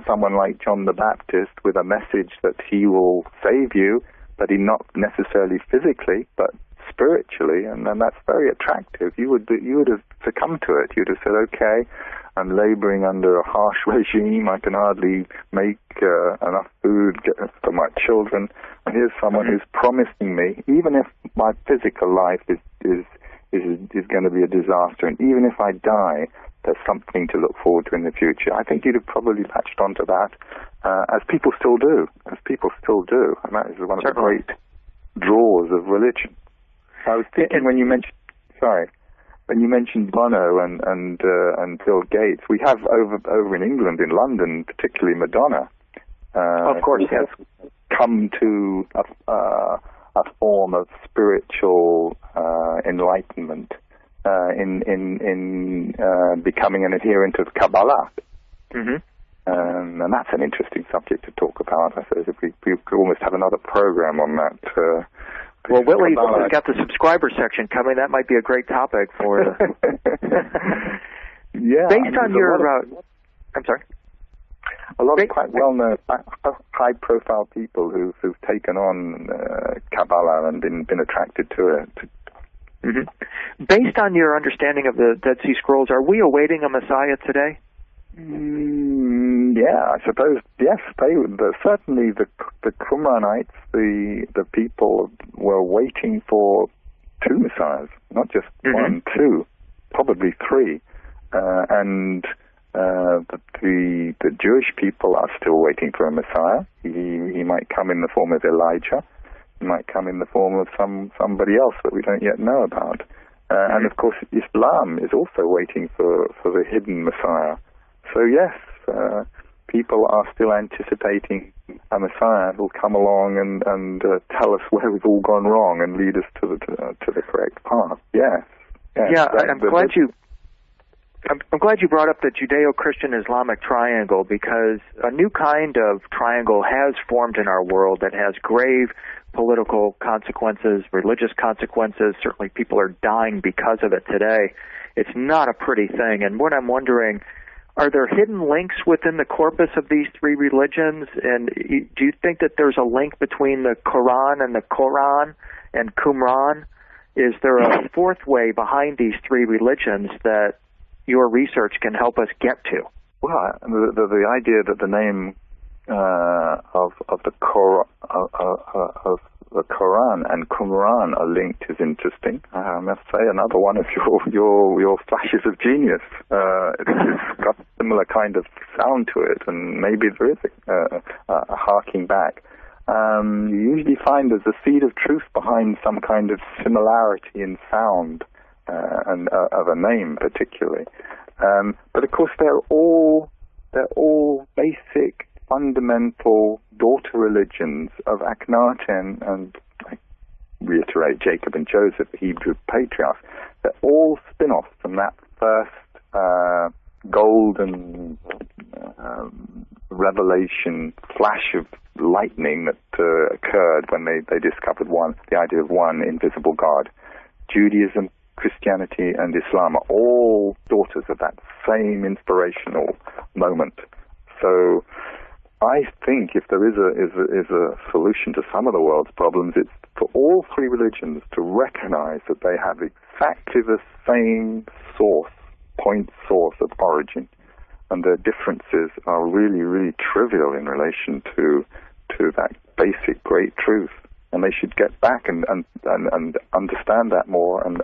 [SPEAKER 2] someone like John the Baptist with a message that he will save you, but he not necessarily physically, but spiritually, and that's very attractive. You would have succumbed to it. You'd have said, okay, I'm laboring under a harsh regime. I can hardly make enough food for my children. And here's someone who's promising me, even if my physical life is going to be a disaster, and even if I die, there's something to look forward to in the future. I think you'd have probably latched onto that, as people still do. And that is one of the great draws of religion. I was thinking when you mentioned Bono and Bill Gates, we have over in England, in London, particularly Madonna.
[SPEAKER 1] Of course,
[SPEAKER 2] has come to a form of spiritual enlightenment in becoming an adherent of Kabbalah.
[SPEAKER 1] Mm-hmm.
[SPEAKER 2] And that's an interesting subject to talk about. I suppose if we could almost have another program on that.
[SPEAKER 1] Well, Willie has got the subscriber section coming. That might be a great topic for
[SPEAKER 2] yeah.
[SPEAKER 1] Based on your... I'm sorry?
[SPEAKER 2] A lot of quite well-known, high-profile people who've taken on Kabbalah and been attracted to it.
[SPEAKER 1] Mm-hmm. Based on your understanding of the Dead Sea Scrolls, are we awaiting a Messiah today?
[SPEAKER 2] Yeah, I suppose, yes. Certainly the Qumranites, the people were waiting for two Messiahs, not just one, two, probably three. And the Jewish people are still waiting for a Messiah. He might come in the form of Elijah. He might come in the form of somebody else that we don't yet know about. And of course, Islam is also waiting for the hidden Messiah. So yes, people are still anticipating a Messiah who'll come along and tell us where we've all gone wrong and lead us to the correct path. Yes.
[SPEAKER 1] Yeah, I'm glad you brought up the Judeo-Christian Islamic triangle, because a new kind of triangle has formed in our world that has grave political consequences, religious consequences. Certainly people are dying because of it today. It's not a pretty thing. And what I'm wondering, are there hidden links within the corpus of these three religions? And do you think that there's a link between the Quran and the Quran and Qumran? Is there a fourth way behind these three religions that your research can help us get to?
[SPEAKER 2] Well, the idea that the name of the Quran and Qumran are linked is interesting. I must say, another one of your flashes of genius. It's got a similar kind of sound to it, and maybe there is a harking back. You usually find there's a seed of truth behind some kind of similarity in sound and of a name, particularly. But of course, they're all basic, fundamental daughter religions of Akhenaten and, I reiterate, Jacob and Joseph, the Hebrew patriarchs. They're all spin-offs from that first golden revelation flash of lightning that occurred when they discovered the idea of one invisible God. Judaism, Christianity, and Islam are all daughters of that same inspirational moment. So I think if there is a solution to some of the world's problems, it's for all three religions to recognize that they have exactly the same point source of origin, and their differences are really, really trivial in relation to that basic great truth. and they should get back and understand that more and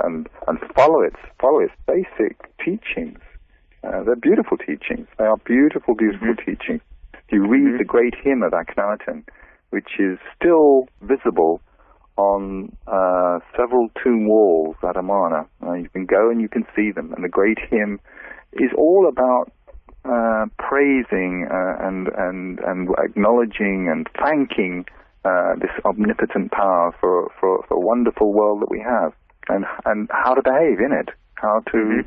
[SPEAKER 2] follow its basic teachings. They're beautiful teachings. They are beautiful teachings. You read the great hymn of Akhenaten, which is still visible on several tomb walls at Amarna. You can go and you can see them, and the great hymn is all about praising and acknowledging and thanking this omnipotent power for the wonderful world that we have, and how to behave in it, how to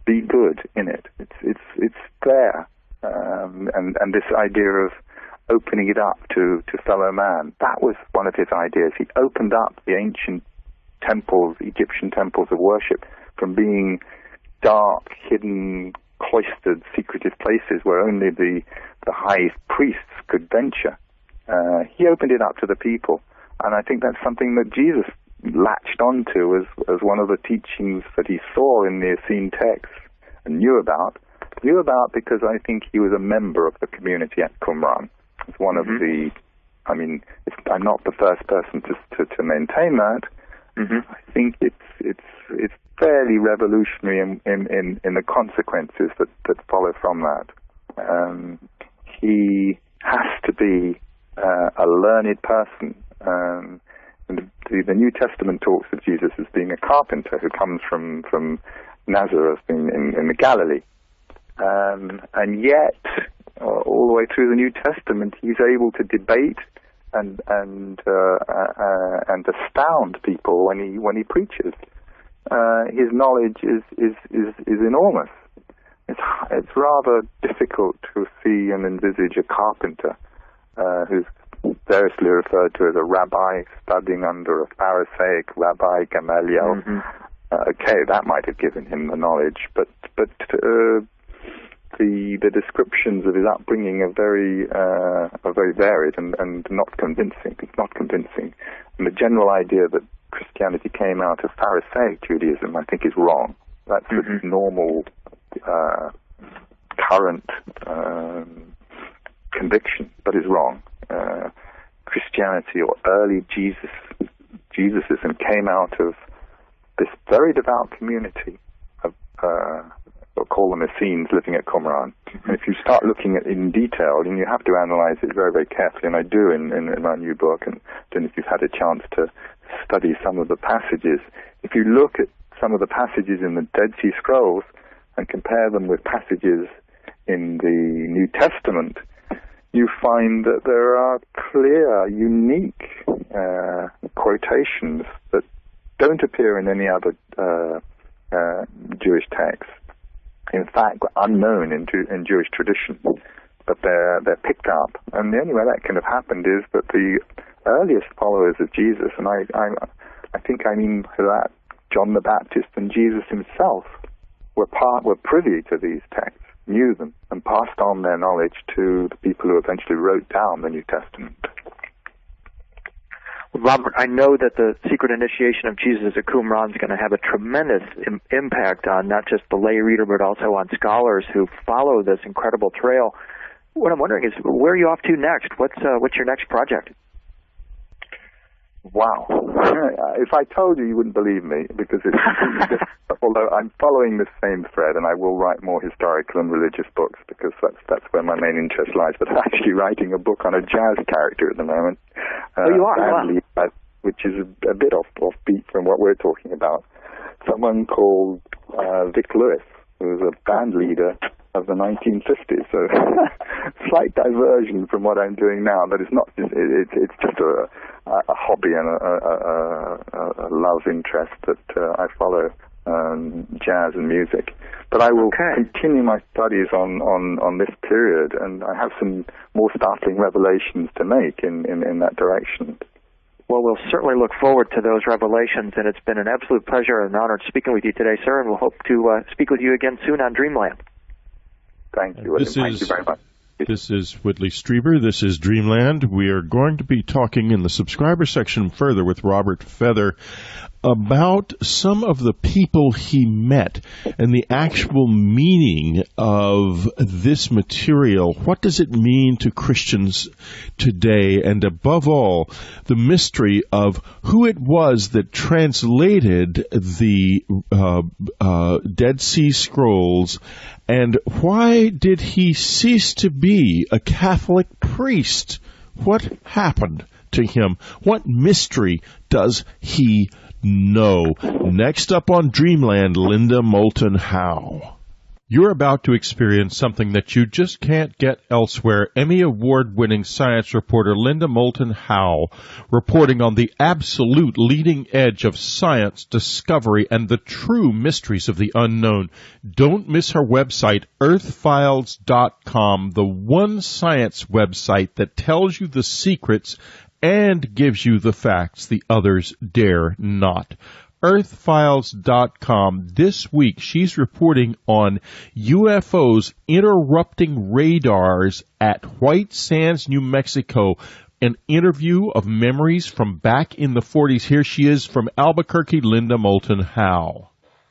[SPEAKER 2] be good in it. It's there, and this idea of opening it up to fellow man, that was one of his ideas. He opened up the ancient temples, Egyptian temples of worship, from being dark, hidden, cloistered, secretive places where only the high priests could venture. He opened it up to the people, and I think that's something that Jesus latched onto as one of the teachings that he saw in the Essene texts and knew about because I think he was a member of the community at Qumran. It's one of the, I'm not the first person to maintain that. I think it's fairly revolutionary in the consequences that follow from that. He has to be a learned person. The New Testament talks of Jesus as being a carpenter who comes from Nazareth in the Galilee. And yet, all the way through the New Testament, he's able to debate and astound people when he preaches. His knowledge is enormous. It's rather difficult to see and envisage a carpenter who's variously referred to as a rabbi studying under a Pharisaic rabbi, Gamaliel. Okay, that might have given him the knowledge, but the descriptions of his upbringing are very varied and not convincing. It's not convincing, and the general idea that Christianity came out of Pharisaic Judaism, I think, is wrong. That's the normal current conviction, but is wrong. Christianity or early Jesusism came out of this very devout community of we'll call them Essenes living at Qumran. And if you start looking at it in detail, and you have to analyze it very, very carefully, and I do in my new book, and I don't know if you've had a chance to study some of the passages. If you look at some of the passages in the Dead Sea Scrolls and compare them with passages in the New Testament, you find that there are clear, unique quotations that don't appear in any other Jewish text. In fact, unknown in Jewish tradition, but they're picked up. And the only way that can have happened is that the earliest followers of Jesus, and I think I mean for that John the Baptist and Jesus himself, were privy to these texts, knew them, and passed on their knowledge to the people who eventually wrote down the New Testament.
[SPEAKER 1] Robert, I know that the secret initiation of Jesus at Qumran is going to have a tremendous impact on not just the lay reader, but also on scholars who follow this incredible trail. What I'm wondering is, where are you off to next? What's your next project?
[SPEAKER 2] Wow. If I told you, you wouldn't believe me, because it's although I'm following the same thread, and I will write more historical and religious books, because that's where my main interest lies. But I'm actually writing a book on a jazz character at the moment.
[SPEAKER 1] You are?
[SPEAKER 2] Which is a bit offbeat from what we're talking about. Someone called Vic Lewis, who was a band leader of the 1950s. So slight diversion from what I'm doing now, but it's not. It's just a hobby and a love interest that I follow jazz and music. But I will continue my studies on this period, and I have some more startling revelations to make in that direction.
[SPEAKER 1] Well, we'll certainly look forward to those revelations, and it's been an absolute pleasure and honor speaking with you today, sir, and we'll hope to speak with you again soon on Dreamland.
[SPEAKER 2] Thank you. Thank you very much.
[SPEAKER 3] This is Whitley Strieber. This is Dreamland. We are going to be talking in the subscriber section further with Robert Feather about some of the people he met and the actual meaning of this material. What does it mean to Christians today? And above all, the mystery of who it was that translated the Dead Sea Scrolls, and why did he cease to be a Catholic priest? What happened to him? What mystery does he know? Next up on Dreamland, Linda Moulton Howe. You're about to experience something that you just can't get elsewhere. Emmy Award-winning science reporter Linda Moulton Howe reporting on the absolute leading edge of science, discovery, and the true mysteries of the unknown. Don't miss her website, earthfiles.com, the one science website that tells you the secrets and gives you the facts the others dare not. Earthfiles.com. This week, she's reporting on UFOs interrupting radars at White Sands, New Mexico. An interview of memories from back in the 40s. Here she is from Albuquerque, Linda Moulton Howe.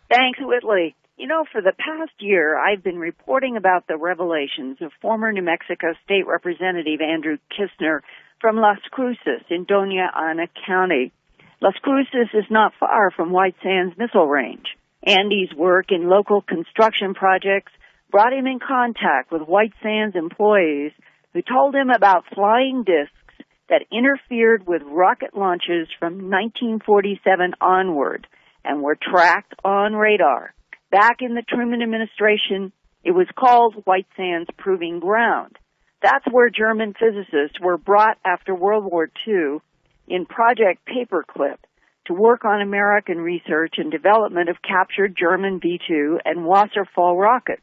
[SPEAKER 4] Thanks, Whitley. You know, for the past year, I've been reporting about the revelations of former New Mexico State Representative Andrew Kistner from Las Cruces in Doña Ana County. Las Cruces is not far from White Sands Missile Range. Andy's work in local construction projects brought him in contact with White Sands employees who told him about flying discs that interfered with rocket launches from 1947 onward and were tracked on radar. Back in the Truman administration, it was called White Sands Proving Ground. That's where German physicists were brought after World War II in Project Paperclip to work on American research and development of captured German V-2 and Wasserfall rockets.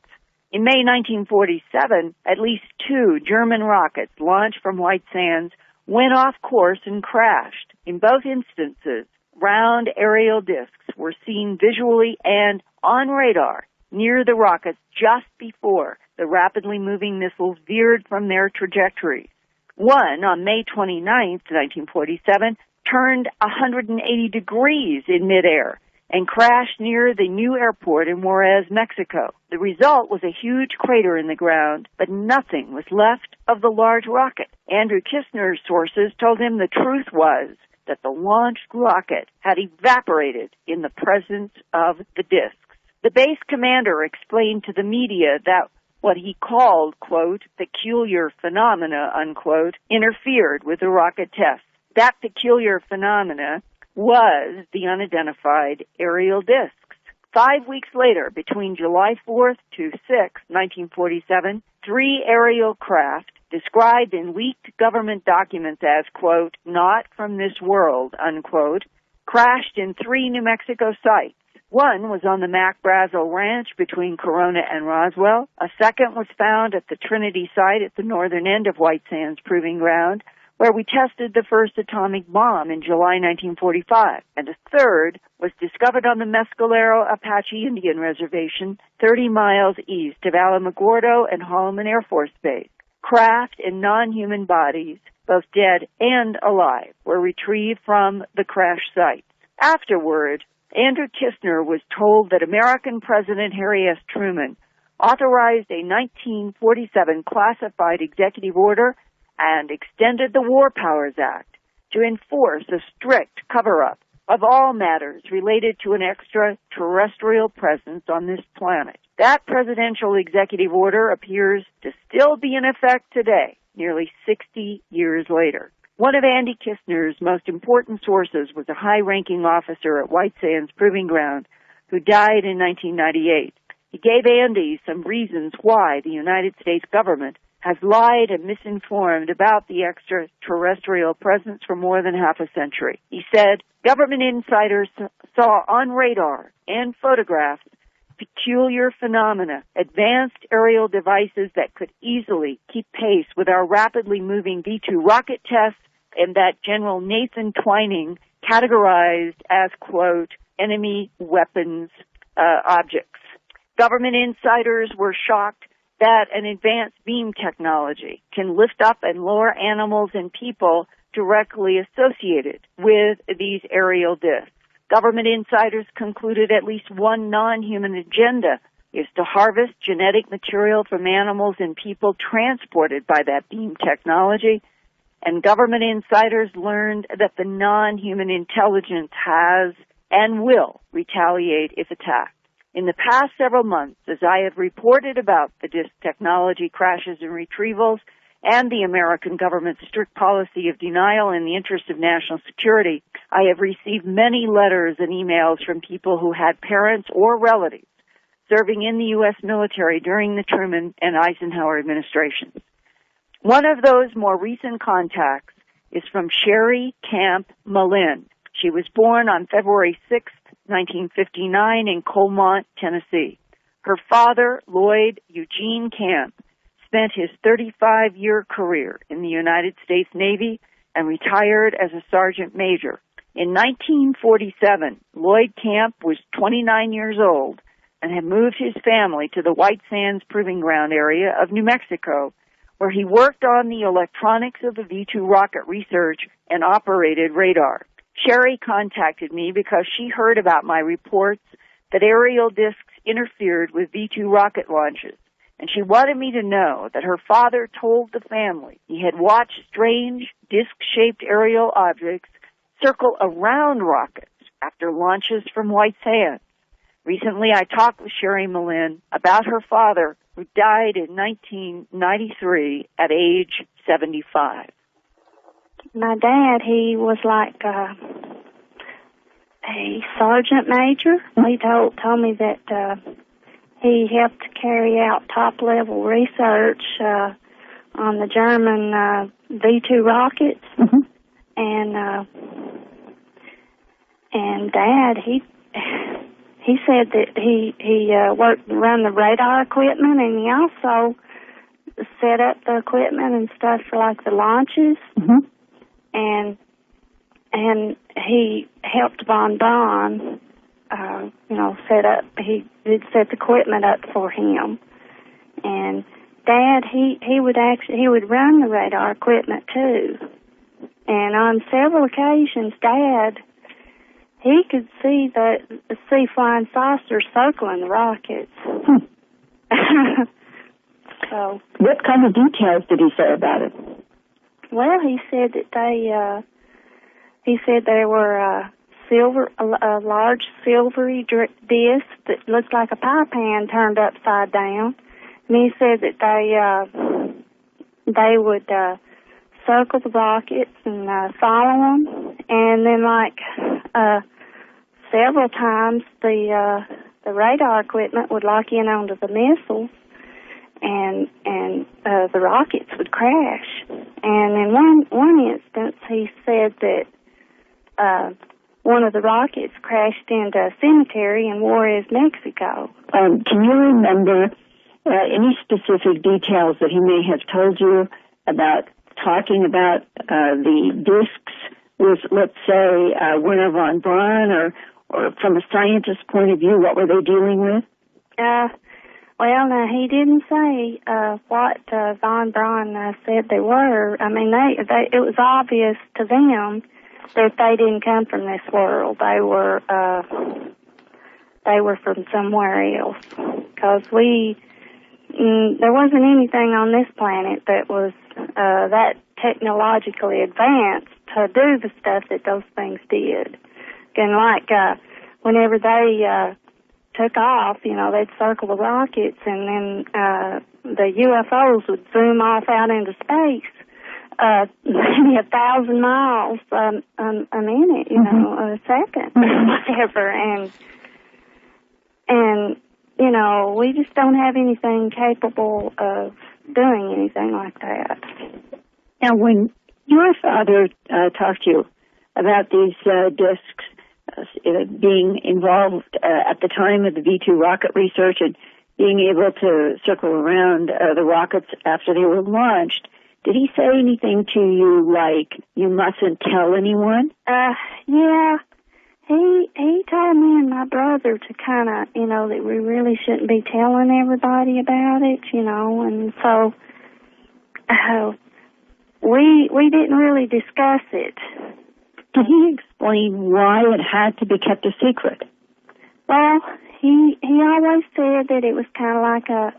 [SPEAKER 4] In May 1947, at least 2 German rockets launched from White Sands went off course and crashed. In both instances, round aerial discs were seen visually and on radar near the rockets just before the rapidly moving missiles veered from their trajectories. One, on May 29, 1947, turned 180 degrees in midair and crashed near the new airport in Juarez, Mexico. The result was a huge crater in the ground, but nothing was left of the large rocket. Andrew Kistner's sources told him the truth was that the launched rocket had evaporated in the presence of the discs. The base commander explained to the media that what he called, quote, peculiar phenomena, unquote, interfered with the rocket tests. That peculiar phenomena was the unidentified aerial discs. 5 weeks later, between July 4th to 6th, 1947, 3 aerial craft, described in leaked government documents as, quote, not from this world, unquote, crashed in 3 New Mexico sites. One was on the Mac Brazel Ranch between Corona and Roswell. A second was found at the Trinity site at the northern end of White Sands Proving Ground, where we tested the first atomic bomb in July 1945. And a third was discovered on the Mescalero Apache Indian Reservation, 30 miles east of Alamogordo and Holloman Air Force Base. Craft and non-human bodies, both dead and alive, were retrieved from the crash sites. Afterward, Andrew Kistner was told that American President Harry S. Truman authorized a 1947 classified executive order and extended the War Powers Act to enforce a strict cover-up of all matters related to an extraterrestrial presence on this planet. That presidential executive order appears to still be in effect today, nearly 60 years later. One of Andy Kistner's most important sources was a high-ranking officer at White Sands Proving Ground who died in 1998. He gave Andy some reasons why the United States government has lied and misinformed about the extraterrestrial presence for more than half a century. He said, government insiders saw on radar and photographs peculiar phenomena, advanced aerial devices that could easily keep pace with our rapidly moving V-2 rocket tests, and that General Nathan Twining categorized as, quote, enemy weapons objects. Government insiders were shocked that an advanced beam technology can lift up and lower animals and people directly associated with these aerial discs. Government insiders concluded at least one non-human agenda is to harvest genetic material from animals and people transported by that beam technology. And government insiders learned that the non-human intelligence has and will retaliate if attacked. In the past several months, as I have reported about the disk technology crashes and retrievals and the American government's strict policy of denial in the interest of national security, I have received many letters and emails from people who had parents or relatives serving in the U.S. military during the Truman and Eisenhower administrations. One of those more recent contacts is from Sherry Camp Malin. She was born on February 6, 1959 in Colmont, Tennessee. Her father, Lloyd Eugene Camp, spent his 35-year career in the United States Navy and retired as a sergeant major. In 1947, Lloyd Camp was 29 years old and had moved his family to the White Sands Proving Ground area of New Mexico, where he worked on the electronics of the V-2 rocket research and operated radar. Sherry contacted me because she heard about my reports that aerial discs interfered with V-2 rocket launches, and she wanted me to know that her father told the family he had watched strange disc-shaped aerial objects circle around rockets after launches from White Sands. Recently, I talked with Sherry Malin about her father, who died in 1993 at age 75.
[SPEAKER 5] My dad, he was like a sergeant major. He told me that he helped carry out top-level research on the German V-2 rockets. Mm-hmm. And Dad, he said that he run the radar equipment, and he also set up the equipment and stuff for like the launches. Mm-hmm. And he helped Von Braun, set up. He did set the equipment up for him. And Dad, he would run the radar equipment too. And on several occasions, Dad, he could see flying saucers circling the rockets. So,
[SPEAKER 6] what kind of details did he say about it?
[SPEAKER 5] Well, he said that there were a large silvery disc that looked like a pie pan turned upside down. And he said that they would circle the rockets and follow them, and then several times the radar equipment would lock in onto the missiles, and the rockets would crash. And in one instance, he said that one of the rockets crashed into a cemetery in Juarez, Mexico.
[SPEAKER 6] Can you remember any specific details that he may have told you about talking about the discs with, let's say, Werner von Braun, or from a scientist's point of view, what were they dealing with?
[SPEAKER 5] Well, no, he didn't say what von Braun said they were. I mean, it was obvious to them that they didn't come from this world. They were from somewhere else, because there wasn't anything on this planet that was that technologically advanced to do the stuff that those things did. And whenever they took off, they'd circle the rockets, and then the UFOs would zoom off out into space, maybe 1,000 miles a minute, a second, whatever, and we just don't have anything capable of doing anything like that.
[SPEAKER 6] Now, when your father talked to you about these discs being involved at the time of the V-2 rocket research and being able to circle around the rockets after they were launched, did he say anything to you like, you mustn't tell anyone?
[SPEAKER 5] Yeah. He told me and my brother to kind of, that we really shouldn't be telling everybody about it, and so we didn't really discuss it.
[SPEAKER 6] Did he explain why it had to be kept a secret?
[SPEAKER 5] Well, he always said that it was kind of like a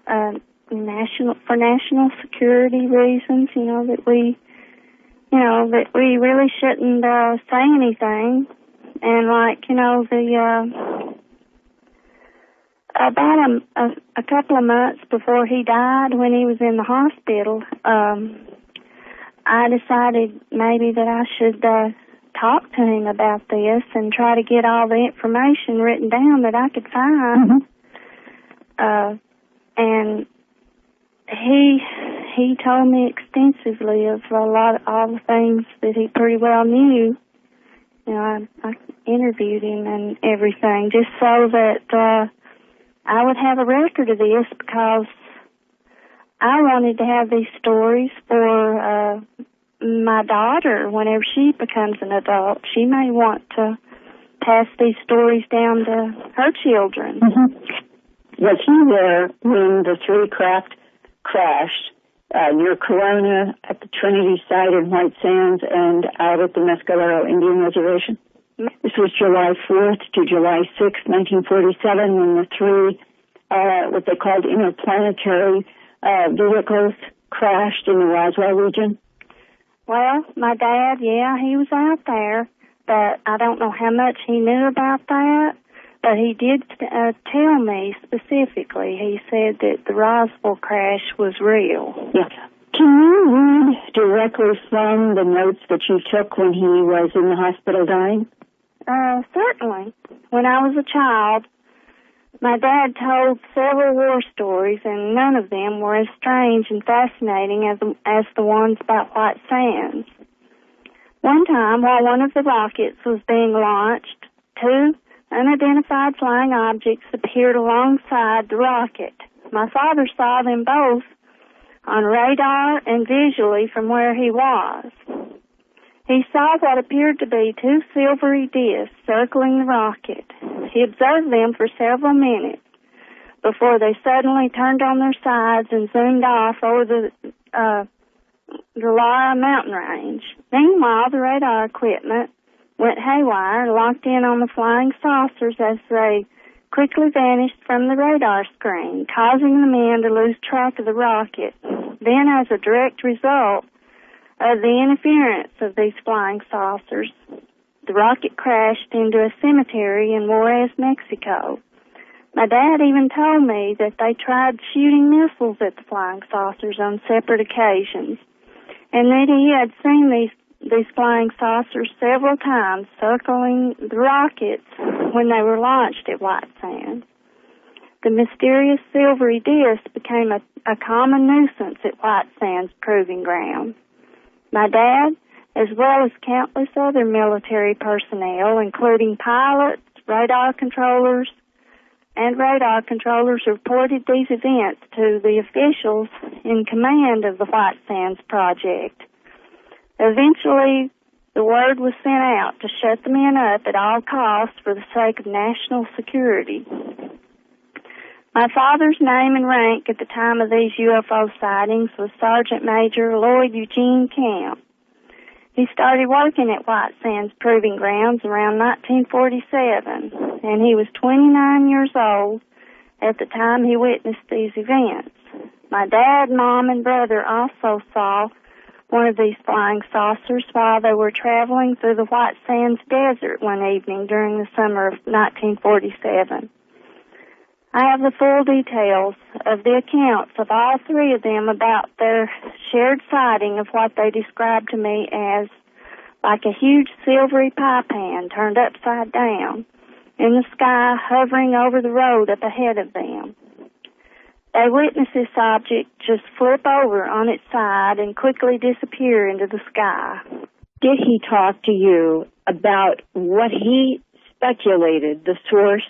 [SPEAKER 5] national security reasons, that we really shouldn't say anything. And about a couple of months before he died, when he was in the hospital, I decided maybe that I should talk to him about this and try to get all the information written down that I could find. And he told me extensively of all the things that he pretty well knew. I interviewed him and everything just so that I would have a record of this, because I wanted to have these stories for my daughter whenever she becomes an adult. She may want to pass these stories down to her children.
[SPEAKER 6] Was he there when the three craft crashed near Corona, at the Trinity site in White Sands, and out at the Mescalero Indian Reservation? This was July 4th to July 6th, 1947, when the three, what they called interplanetary vehicles crashed in the Roswell region.
[SPEAKER 5] Well, my dad, he was out there, but I don't know how much he knew about that. But he did tell me specifically. He said that the Roswell crash was real.
[SPEAKER 6] Yeah. Can you read directly from the notes that you took when he was in the hospital dying?
[SPEAKER 5] Certainly. When I was a child, my dad told several war stories, and none of them were as strange and fascinating as the ones about White Sands. One time, while one of the rockets was being launched, two unidentified flying objects appeared alongside the rocket. My father saw them both on radar and visually from where he was. He saw what appeared to be two silvery discs circling the rocket. He observed them for several minutes before they suddenly turned on their sides and zoomed off over the Lara mountain range. Meanwhile, the radar equipment went haywire and locked in on the flying saucers as they quickly vanished from the radar screen, causing the men to lose track of the rocket. Then, as a direct result of the interference of these flying saucers, the rocket crashed into a cemetery in Juarez, Mexico. My dad even told me that they tried shooting missiles at the flying saucers on separate occasions, and that he had seen these flying saucers several times circling the rockets when they were launched at White Sands. The mysterious silvery disc became a common nuisance at White Sands Proving Ground. My dad, as well as countless other military personnel, including pilots, radar controllers, reported these events to the officials in command of the White Sands project. Eventually, the word was sent out to shut the men up at all costs for the sake of national security. My father's name and rank at the time of these UFO sightings was Sergeant Major Lloyd Eugene Camp. He started working at White Sands Proving Grounds around 1947, and he was 29 years old at the time he witnessed these events. My dad, mom, and brother also saw one of these flying saucers while they were traveling through the White Sands Desert one evening during the summer of 1947. I have the full details of the accounts of all three of them about their shared sighting of what they described to me as like a huge silvery pie pan turned upside down in the sky, hovering over the road up ahead of them. They witnessed this object just flip over on its side and quickly disappear into the sky.
[SPEAKER 6] Did he talk to you about what he speculated the source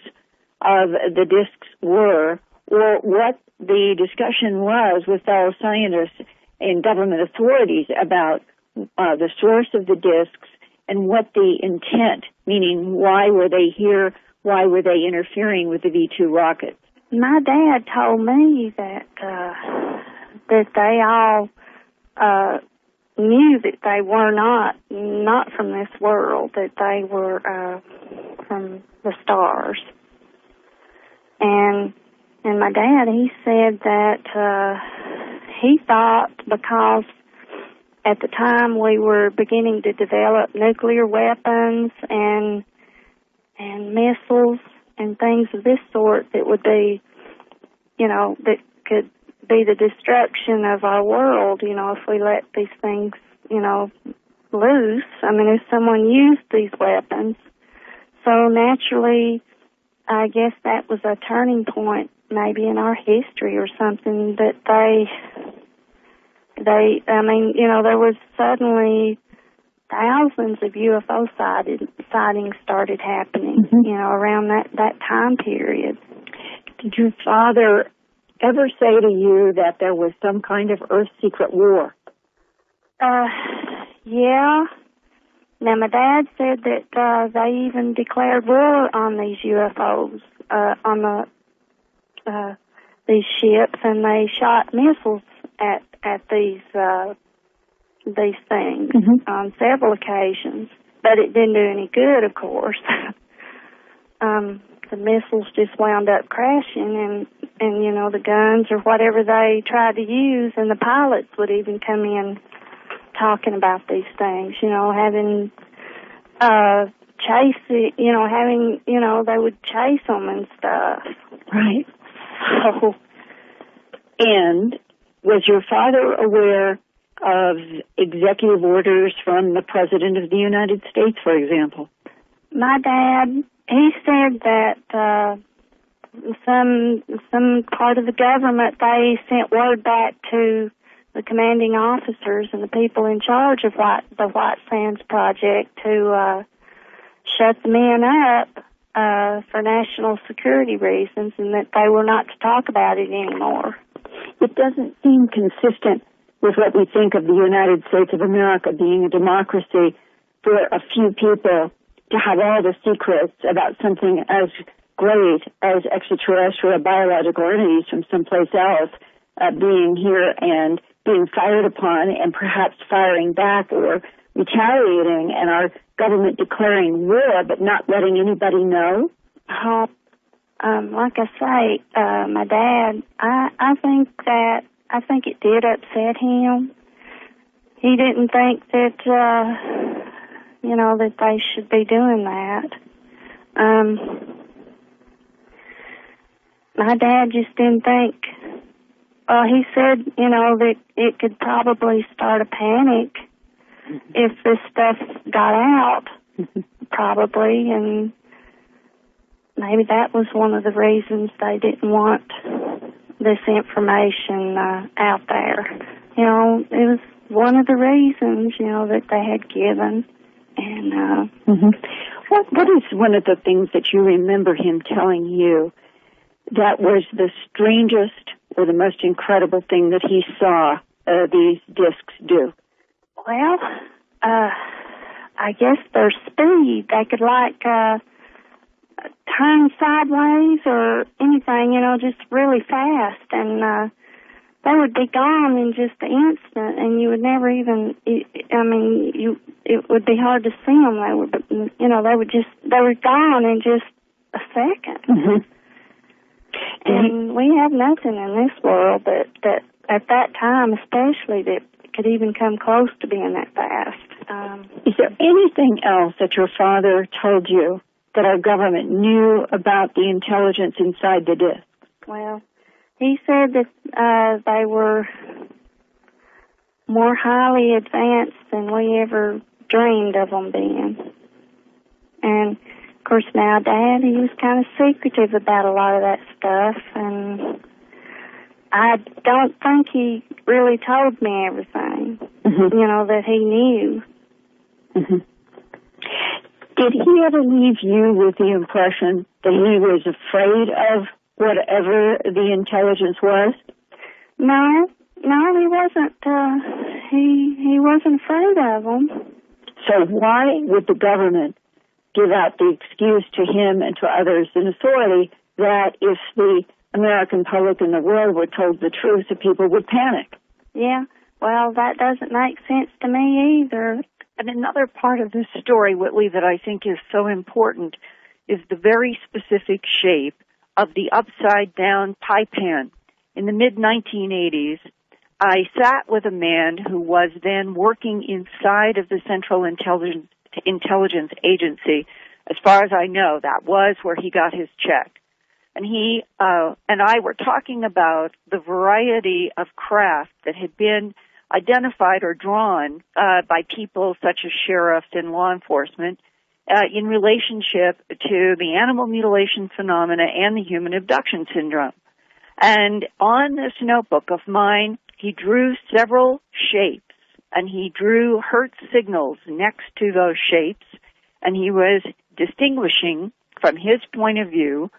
[SPEAKER 6] of the discs were, or what the discussion was with fellow scientists and government authorities about the source of the discs and what the intent, meaning why were they here, why were they interfering with the V-2 rockets?
[SPEAKER 5] My dad told me that they all knew that they were not from this world, that they were from the stars. And my dad, he said that he thought because at the time we were beginning to develop nuclear weapons and missiles and things of this sort that would be, that could be the destruction of our world, if we let these things, loose. I mean, if someone used these weapons. So naturally, I guess that was a turning point maybe in our history or something, that there was suddenly thousands of UFO sightings started happening, around that time period.
[SPEAKER 6] Did your father ever say to you that there was some kind of Earth secret war?
[SPEAKER 5] Yeah. Now, my dad said that they even declared war on these UFOs, on these ships, and they shot missiles at these things on several occasions. But it didn't do any good, of course. The missiles just wound up crashing, and the guns or whatever they tried to use, and the pilots would even come in talking about these things, having they would chase them and stuff.
[SPEAKER 6] Right.
[SPEAKER 5] So,
[SPEAKER 6] and was your father aware of executive orders from the President of the United States, for example?
[SPEAKER 5] My dad, he said that some part of the government, they sent word back to the commanding officers and the people in charge of the White Sands Project to shut the men up for national security reasons, and that they were not to talk about it anymore.
[SPEAKER 6] It doesn't seem consistent with what we think of the United States of America being a democracy, for a few people to have all the secrets about something as great as extraterrestrial biological entities from someplace else being here and being fired upon and perhaps firing back or retaliating, and our government declaring war but not letting anybody know?
[SPEAKER 5] Like I say, my dad, I think it did upset him. He didn't think that, that they should be doing that. My dad just didn't think, he said, that it could probably start a panic if this stuff got out, probably, and maybe that was one of the reasons they didn't want this information out there. It was one of the reasons, that they had given. And
[SPEAKER 6] what is one of the things that you remember him telling you that was the strangest or the most incredible thing that he saw these discs do?
[SPEAKER 5] Well, I guess their speed. They could turn sideways or anything, just really fast, and they would be gone in just an instant, and you would never even, it would be hard to see them. They were gone in just a second. Mm-hmm. And we have nothing in this world that at that time especially that could even come close to being that fast.
[SPEAKER 6] Is there anything else that your father told you that our government knew about the intelligence inside the disc?
[SPEAKER 5] Well, he said that they were more highly advanced than we ever dreamed of them being. And, of course, now Dad, he was kind of secretive about a lot of that stuff, and I don't think he really told me everything, that he knew.
[SPEAKER 6] Mm-hmm. Did he ever leave you with the impression that he was afraid of whatever the intelligence was?
[SPEAKER 5] No, he wasn't. He wasn't afraid of them.
[SPEAKER 6] So why would the government give out the excuse to him and to others in authority that if the American public and the world were told the truth, the people would panic?
[SPEAKER 5] Yeah, Well, that doesn't make sense to me either.
[SPEAKER 4] And another part of this story, Whitley, that I think is so important is the very specific shape of the upside-down pie pan. In the mid-1980s, I sat with a man who was then working inside of the Central Intelligence Agency. As far as I know, that was where he got his check. And he and I were talking about the variety of craft that had been identified or drawn by people such as sheriffs and law enforcement in relationship to the animal mutilation phenomena and the human abduction syndrome. And on this notebook of mine, he drew several shapes, and he drew Hertz signals next to those shapes, and he was distinguishing from his point of view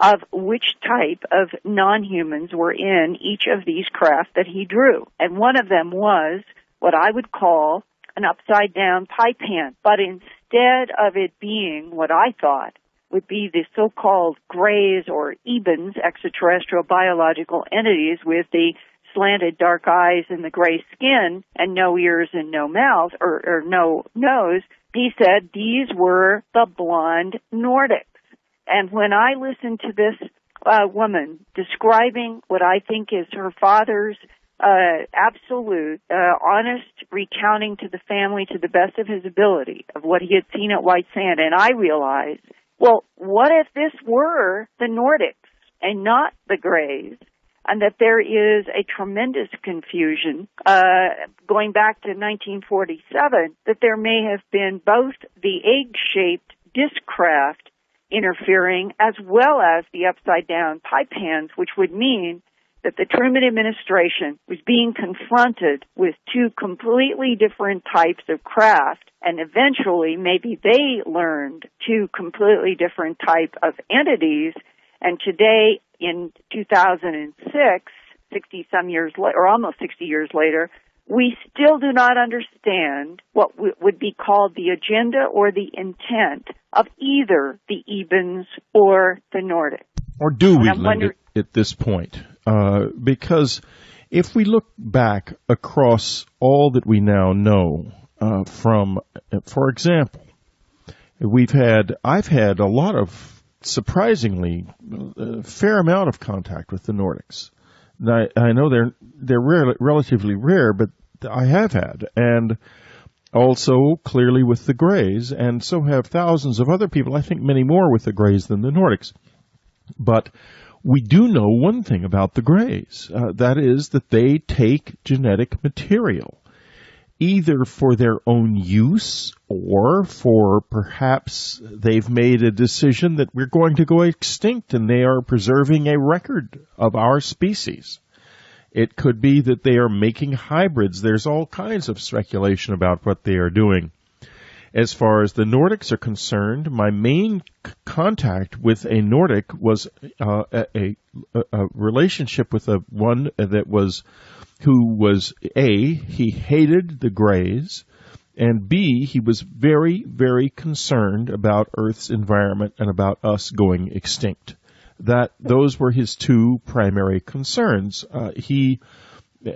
[SPEAKER 4] of which type of non-humans were in each of these craft that he drew. And one of them was what I would call an upside-down pie pan. But instead of it being what I thought would be the so-called grays or ebens, extraterrestrial biological entities with the slanted dark eyes and the gray skin and no ears and no mouth or no nose, he said these were the blonde Nordics. And when I listened to this woman describing what I think is her father's absolute, honest recounting to the family to the best of his ability of what he had seen at White Sand, and I realized, well, what if this were the Nordics and not the Greys? And that there is a tremendous confusion going back to 1947 that there may have been both the egg-shaped disc craft interfering as well as the upside-down pie pans, which would mean that the Truman administration was being confronted with two completely different types of craft, and eventually maybe they learned two completely different type of entities, and today in 2006, 60-some years later, or almost 60 years later, we still do not understand what would be called the agenda or the intent of either the Ebens or the Nordic.
[SPEAKER 3] Or do we, Linda, at this point? Because if we look back across all that we now know from, for example, I've had a lot of surprisingly fair amount of contact with the Nordics. Now, I know they're relatively rare, but I have had, and also clearly with the Greys, and so have thousands of other people, I think many more with the Greys than the Nordics. But we do know one thing about the Greys, that is that they take genetic material, either for their own use or for perhaps they've made a decision that we're going to go extinct and they are preserving a record of our species. It could be that they are making hybrids. There's all kinds of speculation about what they are doing. As far as the Nordics are concerned, my main contact with a Nordic was a relationship with one that was who was A, he hated the Greys, and B, he was very, very concerned about Earth's environment and about us going extinct. Those were his two primary concerns. He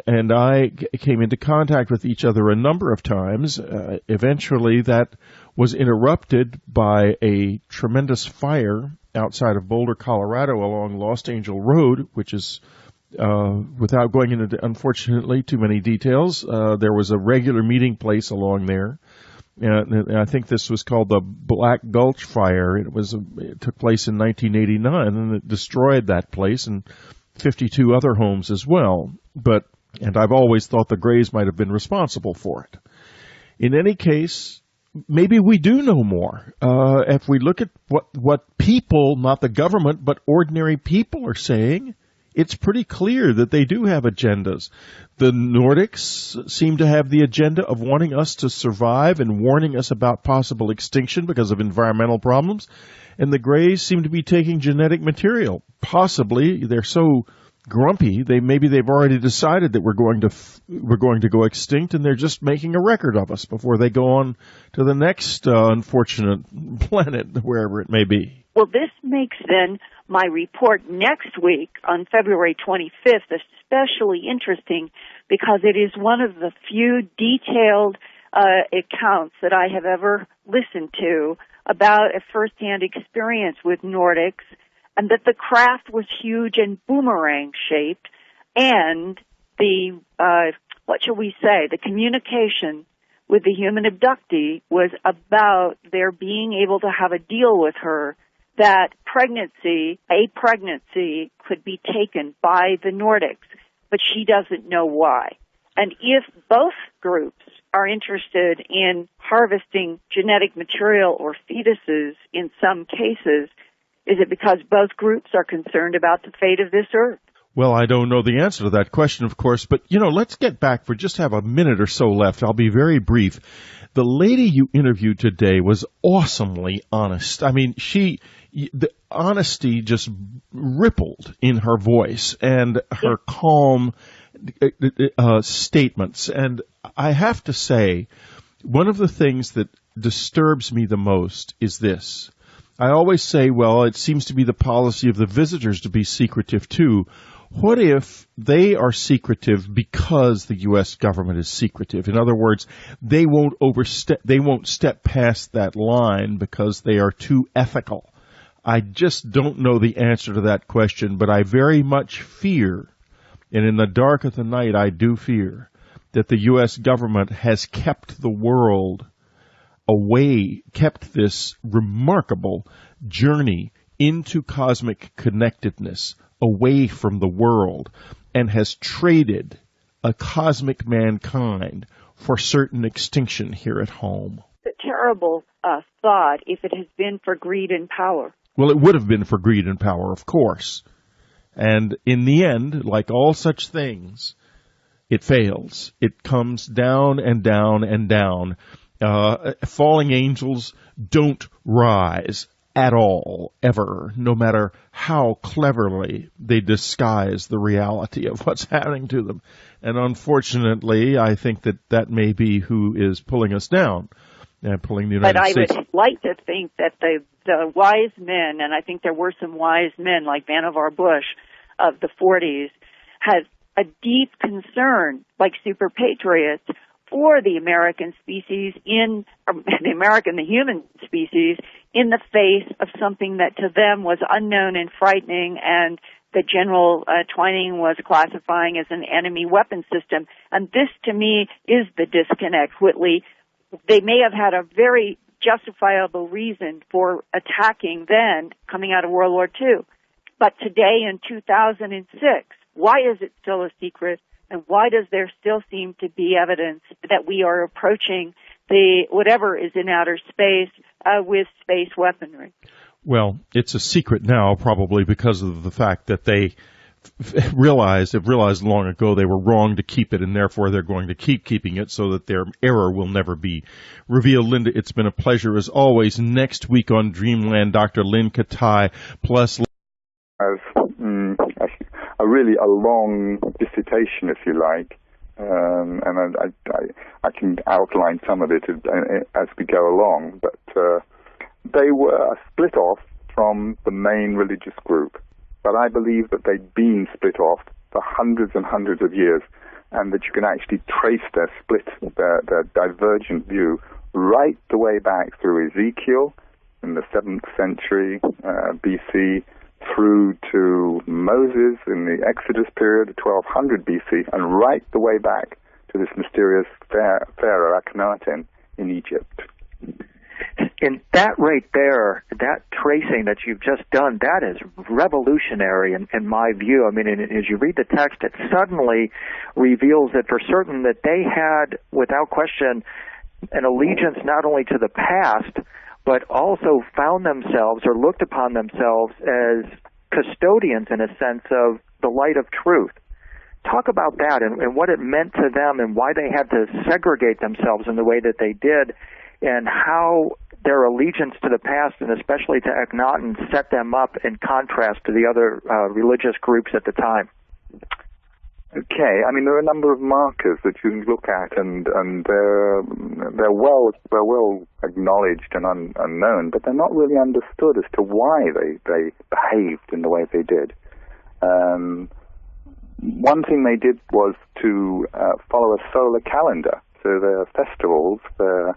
[SPEAKER 3] and I came into contact with each other a number of times. Eventually, that was interrupted by a tremendous fire outside of Boulder, Colorado, along Lost Angel Road, which is without going into, unfortunately, too many details, there was a regular meeting place along there. And I think this was called the Black Gulch Fire. It took place in 1989, and it destroyed that place and 52 other homes as well. And I've always thought the Greys might have been responsible for it. In any case, maybe we do know more. If we look at what people, not the government, but ordinary people are saying, it's pretty clear that they do have agendas. The Nordics seem to have the agenda of wanting us to survive and warning us about possible extinction because of environmental problems. And the Greys seem to be taking genetic material. Possibly, they're so grumpy. Maybe they've already decided that we're going to go extinct, and they're just making a record of us before they go on to the next unfortunate planet, wherever it may be.
[SPEAKER 4] Well, this makes then my report next week on February 25th especially interesting because it is one of the few detailed accounts that I have ever listened to about a firsthand experience with Nordics, and that the craft was huge and boomerang-shaped, and the, the communication with the human abductee was about their being able to have a deal with her that a pregnancy could be taken by the Nordics, but she doesn't know why. And if both groups are interested in harvesting genetic material or fetuses in some cases, is it because both groups are concerned about the fate of this earth?
[SPEAKER 3] Well, I don't know the answer to that question, of course, but, let's get back for just have a minute or so left. I'll be very brief. The lady you interviewed today was awesomely honest. I mean, the honesty just rippled in her voice and her calm statements. And I have to say, one of the things that disturbs me the most is this. I always say, well, it seems to be the policy of the visitors to be secretive too. What if they are secretive because the U.S. government is secretive? In other words, they won't step past that line because they are too ethical. I just don't know the answer to that question, but I very much fear, and in the dark of the night I do fear, that the U.S. government has kept the world away, kept this remarkable journey into cosmic connectedness away from the world, and has traded a cosmic mankind for certain extinction here at home.
[SPEAKER 4] It's a terrible thought if it has been for greed and power.
[SPEAKER 3] Well, it would have been for greed and power, of course. And in the end, like all such things, it fails. It comes down and down and down. Falling angels don't rise at all, ever, no matter how cleverly they disguise the reality of what's happening to them. And unfortunately, I think that may be who is pulling us down and pulling the United States.
[SPEAKER 4] But I would like to think that the wise men, and I think there were some wise men like Vannevar Bush of the 40s, had a deep concern, like super patriots, for the American species the human species, in the face of something that to them was unknown and frightening, and that General Twining was classifying as an enemy weapon system. And this, to me, is the disconnect, Whitley. They may have had a very justifiable reason for attacking then, coming out of World War II. But today, in 2006, why is it still a secret? And why does there still seem to be evidence that we are approaching whatever is in outer space with space weaponry?
[SPEAKER 3] Well, it's a secret now, probably because of the fact that they realized long ago they were wrong to keep it, and therefore they're going to keep keeping it so that their error will never be revealed. Linda, it's been a pleasure as always. Next week on Dreamland, Dr. Lynn Katai, plus
[SPEAKER 2] a long dissertation, if you like, and I can outline some of it as we go along, but they were split off from the main religious group. But I believe that they'd been split off for hundreds and hundreds of years, and that you can actually trace their split, their divergent view, right the way back through Ezekiel in the 7th century BC, through to Moses in the Exodus period, 1200 BC, and right the way back to this mysterious Pharaoh Akhenaten in Egypt.
[SPEAKER 1] And that right there, that tracing that you've just done, that is revolutionary in my view. I mean, as you read the text, it suddenly reveals that for certain that they had, without question, an allegiance not only to the past, but also found themselves or looked upon themselves as custodians, in a sense, of the light of truth. Talk about that and what it meant to them and why they had to segregate themselves in the way that they did, and how their allegiance to the past, and especially to Akhenaten, set them up in contrast to the other religious groups at the time.
[SPEAKER 2] Okay, I mean there are a number of markers that you can look at, and they're well acknowledged and unknown, but they're not really understood as to why they behaved in the way they did. One thing they did was to follow a solar calendar, so their festivals, their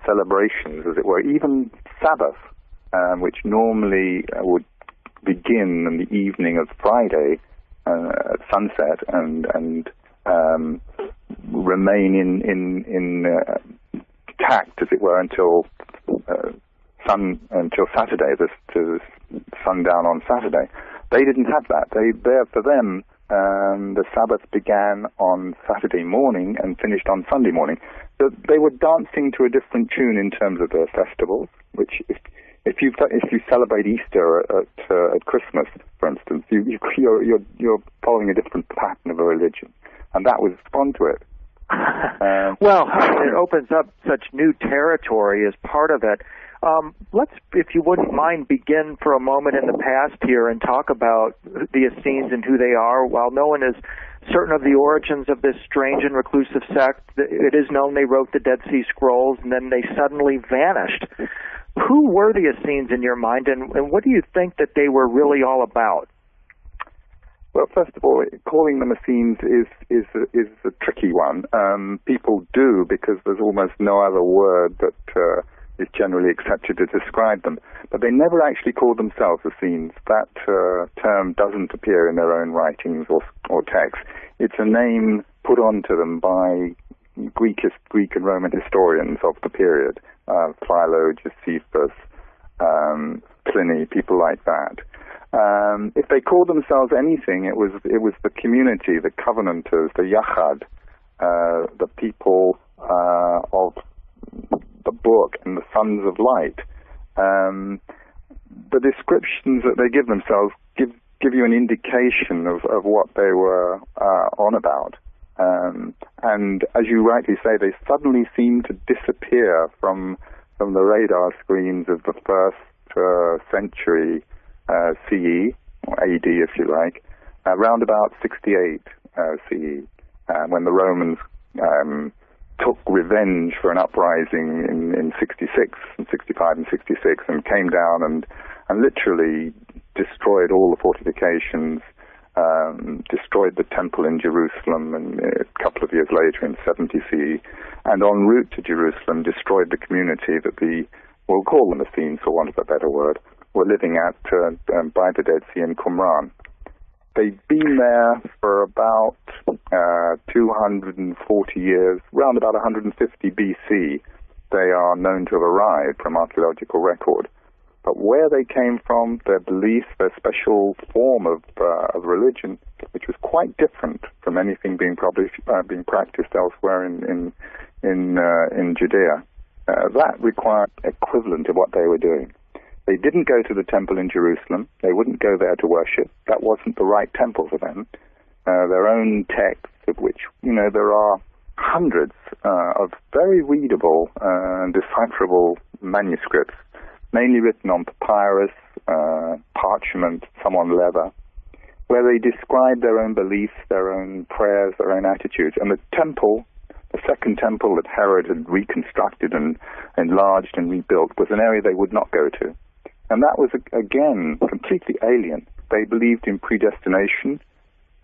[SPEAKER 2] celebrations, as it were, even Sabbath, which normally would begin in the evening of Friday. At sunset and remain in tact, as it were, until Saturday, to sundown on Saturday. They didn't have that. For them, the Sabbath began on Saturday morning and finished on Sunday morning. So they were dancing to a different tune in terms of their festivals, which if you celebrate Easter at Christmas, for instance, you're following a different pattern of a religion, and that was fun to it.
[SPEAKER 1] Well, it opens up such new territory as part of it. Let's, if you wouldn't mind, begin for a moment in the past here and talk about the Essenes and who they are. While no one is certain of the origins of this strange and reclusive sect, it is known they wrote the Dead Sea Scrolls, and then they suddenly vanished. Who were the Essenes in your mind, and what do you think that they were really all about?
[SPEAKER 2] Well, first of all, calling them Essenes is a tricky one. People do, because there's almost no other word that is generally accepted to describe them. But they never actually called themselves Essenes. That term doesn't appear in their own writings or texts. It's a name put onto them by Greek and Roman historians of the period, Philo, Josephus, Pliny, people like that. If they called themselves anything, it was the community, the Covenanters, the Yachad, the people of the book and the Sons of Light. The descriptions that they give themselves give you an indication of what they were on about. And as you rightly say, they suddenly seem to disappear from the radar screens of the first century CE, or AD if you like, around about 68 CE, when the Romans took revenge for an uprising in 66, and 65 and 66, and came down and literally destroyed all the fortifications, destroyed the temple in Jerusalem, and a couple of years later in 70 CE, and en route to Jerusalem destroyed the community that we'll call them Essenes, for want of a better word, were living at by the Dead Sea in Qumran. They'd been there for about 240 years, round about 150 BC. They are known to have arrived from archaeological record. But where they came from, their beliefs, their special form of religion, which was quite different from anything being practiced elsewhere in Judea, that required equivalent of what they were doing. They didn't go to the temple in Jerusalem. They wouldn't go there to worship. That wasn't the right temple for them. Their own texts, of which, there are hundreds of very readable and decipherable manuscripts, mainly written on papyrus, parchment, some on leather, where they describe their own beliefs, their own prayers, their own attitudes. And the temple, the second temple that Herod had reconstructed and enlarged and rebuilt, was an area they would not go to. And that was, again, completely alien. They believed in predestination.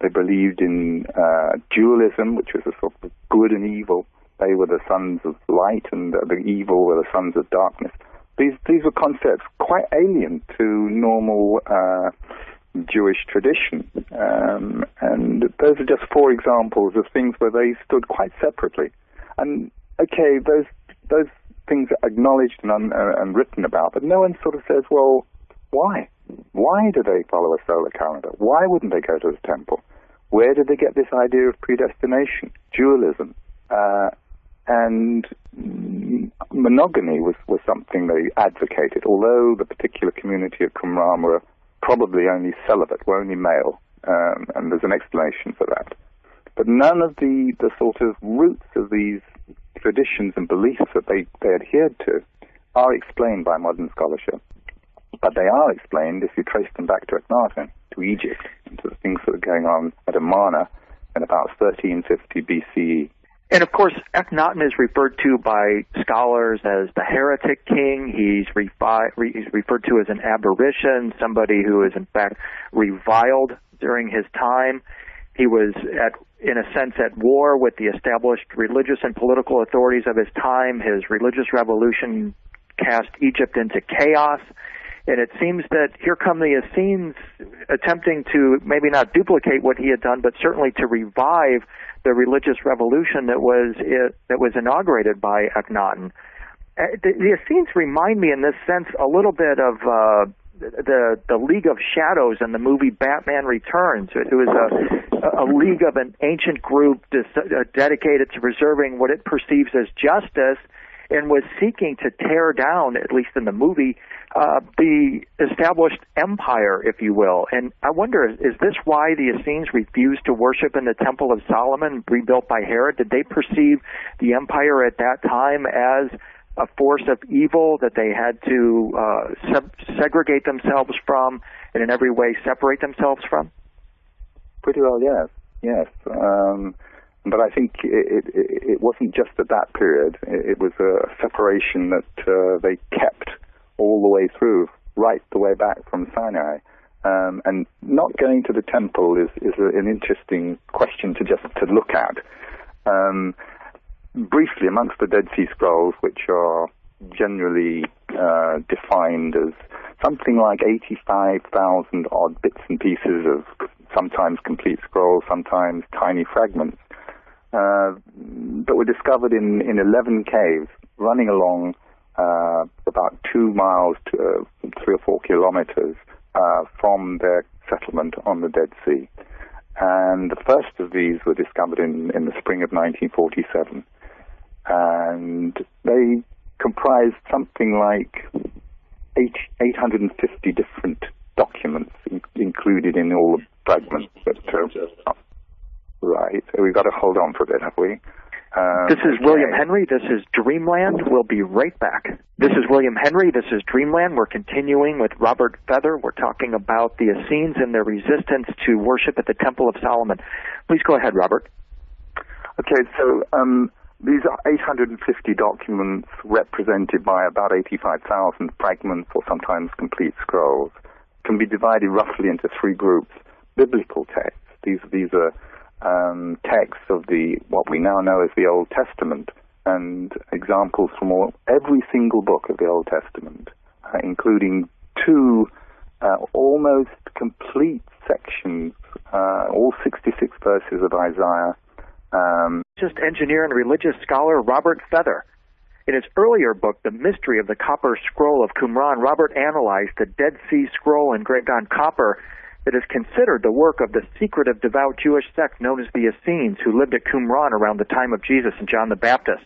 [SPEAKER 2] They believed in dualism, which was a sort of good and evil. They were the sons of light, and the evil were the sons of darkness. These were concepts quite alien to normal Jewish tradition. And those are just four examples of things where they stood quite separately. And, okay, those things are acknowledged and written about, but no one sort of says, well, why? Why do they follow a solar calendar? Why wouldn't they go to the temple? Where did they get this idea of predestination, dualism? And monogamy was something they advocated, although the particular community of Qumran were probably only celibate, were only male, and there's an explanation for that. But none of the sort of roots of these traditions and beliefs that they adhered to are explained by modern scholarship. But they are explained if you trace them back to Akhenaten, to Egypt, and to the things that are going on at Amarna, in about 1350 BCE.
[SPEAKER 1] And of course, Akhenaten is referred to by scholars as the heretic king. He's referred to as an aberration, somebody who is in fact reviled during his time. He was, in a sense, at war with the established religious and political authorities of his time. His religious revolution cast Egypt into chaos. And it seems that here come the Essenes attempting to maybe not duplicate what he had done, but certainly to revive the religious revolution that was inaugurated by Akhenaten. The Essenes remind me in this sense a little bit of the League of Shadows in the movie Batman Returns. It was a league of an ancient group dedicated to preserving what it perceives as justice, and was seeking to tear down, at least in the movie, the established empire, if you will. And I wonder, is this why the Essenes refused to worship in the Temple of Solomon, rebuilt by Herod? Did they perceive the empire at that time as a force of evil that they had to segregate themselves from, and in every way separate themselves from?
[SPEAKER 2] Pretty well, yes. But I think it wasn't just at that period. It was a separation that they kept all the way through, right the way back from Sinai. And not going to the temple is an interesting question to look at. Briefly, amongst the Dead Sea Scrolls, which are generally defined as something like 85,000 odd bits and pieces of sometimes complete scrolls, sometimes tiny fragments, that were discovered in 11 caves running along about 2 miles to 3 or 4 kilometers from their settlement on the Dead Sea. And the first of these were discovered in the spring of 1947. And they comprised something like 850 different documents included in all the fragments that right. So we've got to hold on for a bit, have we?
[SPEAKER 1] This is William Henry. This is Dreamland. We'll be right back. This is William Henry. This is Dreamland. We're continuing with Robert Feather. We're talking about the Essenes and their resistance to worship at the Temple of Solomon. Please go ahead, Robert.
[SPEAKER 2] Okay, so these are 850 documents represented by about 85,000 fragments or sometimes complete scrolls. Can be divided roughly into 3 groups. Biblical texts. These are texts of what we now know as the Old Testament, and examples from every single book of the Old Testament, including 2 almost complete sections, all 66 verses of Isaiah.
[SPEAKER 1] Just engineer and religious scholar Robert Feather. In his earlier book, The Mystery of the Copper Scroll of Qumran, Robert analyzed the Dead Sea Scroll engraved on copper that is considered the work of the secretive devout Jewish sect known as the Essenes, who lived at Qumran around the time of Jesus and John the Baptist.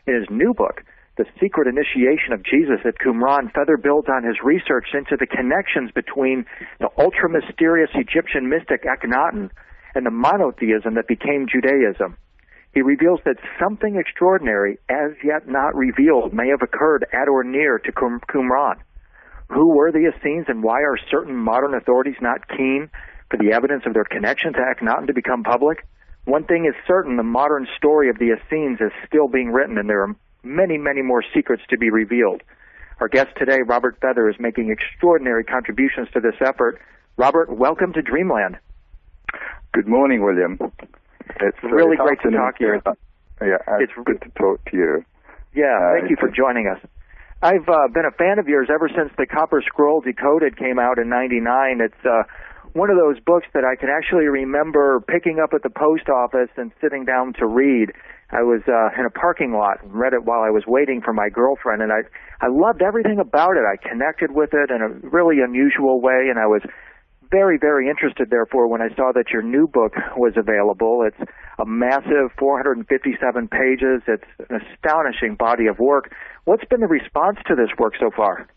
[SPEAKER 1] In his new book, The Secret Initiation of Jesus at Qumran, Feather builds on his research into the connections between the ultra-mysterious Egyptian mystic Akhenaten and the monotheism that became Judaism. He reveals that something extraordinary, as yet not revealed, may have occurred at or near to Qumran. Who were the Essenes, and why are certain modern authorities not keen for the evidence of their connection to Akhenaten to become public? One thing is certain, the modern story of the Essenes is still being written, and there are many, many more secrets to be revealed. Our guest today, Robert Feather, is making extraordinary contributions to this effort. Robert, welcome to Dreamland.
[SPEAKER 2] Good morning, William. It's
[SPEAKER 1] really great to talk to you.
[SPEAKER 2] It's good to talk to you.
[SPEAKER 1] Yeah, thank you for joining us. I've been a fan of yours ever since the Copper Scroll Decoded came out in '99. It's one of those books that I can actually remember picking up at the post office and sitting down to read. I was in a parking lot and read it while I was waiting for my girlfriend, and I loved everything about it. I connected with it in a really unusual way, and I was very, very interested, therefore, when I saw that your new book was available. It's a massive 457 pages. It's an astonishing body of work. What's been the response to this work so far?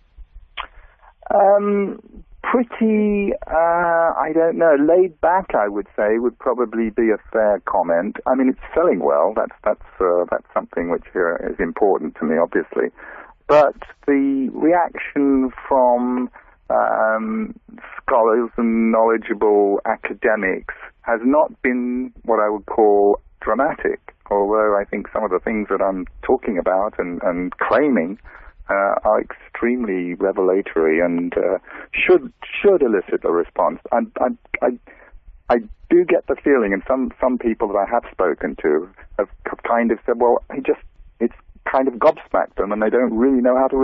[SPEAKER 2] Pretty, I don't know, laid back, I would say, would probably be a fair comment. I mean, it's selling well. That's something which is important to me, obviously. But the reaction from scholars and knowledgeable academics has not been what I would call dramatic, although I think some of the things that I'm talking about and claiming are extremely revelatory and should elicit a response. I do get the feeling, and some people that I have spoken to have kind of said, well, it's kind of gobsmacked them, and they don't really know how to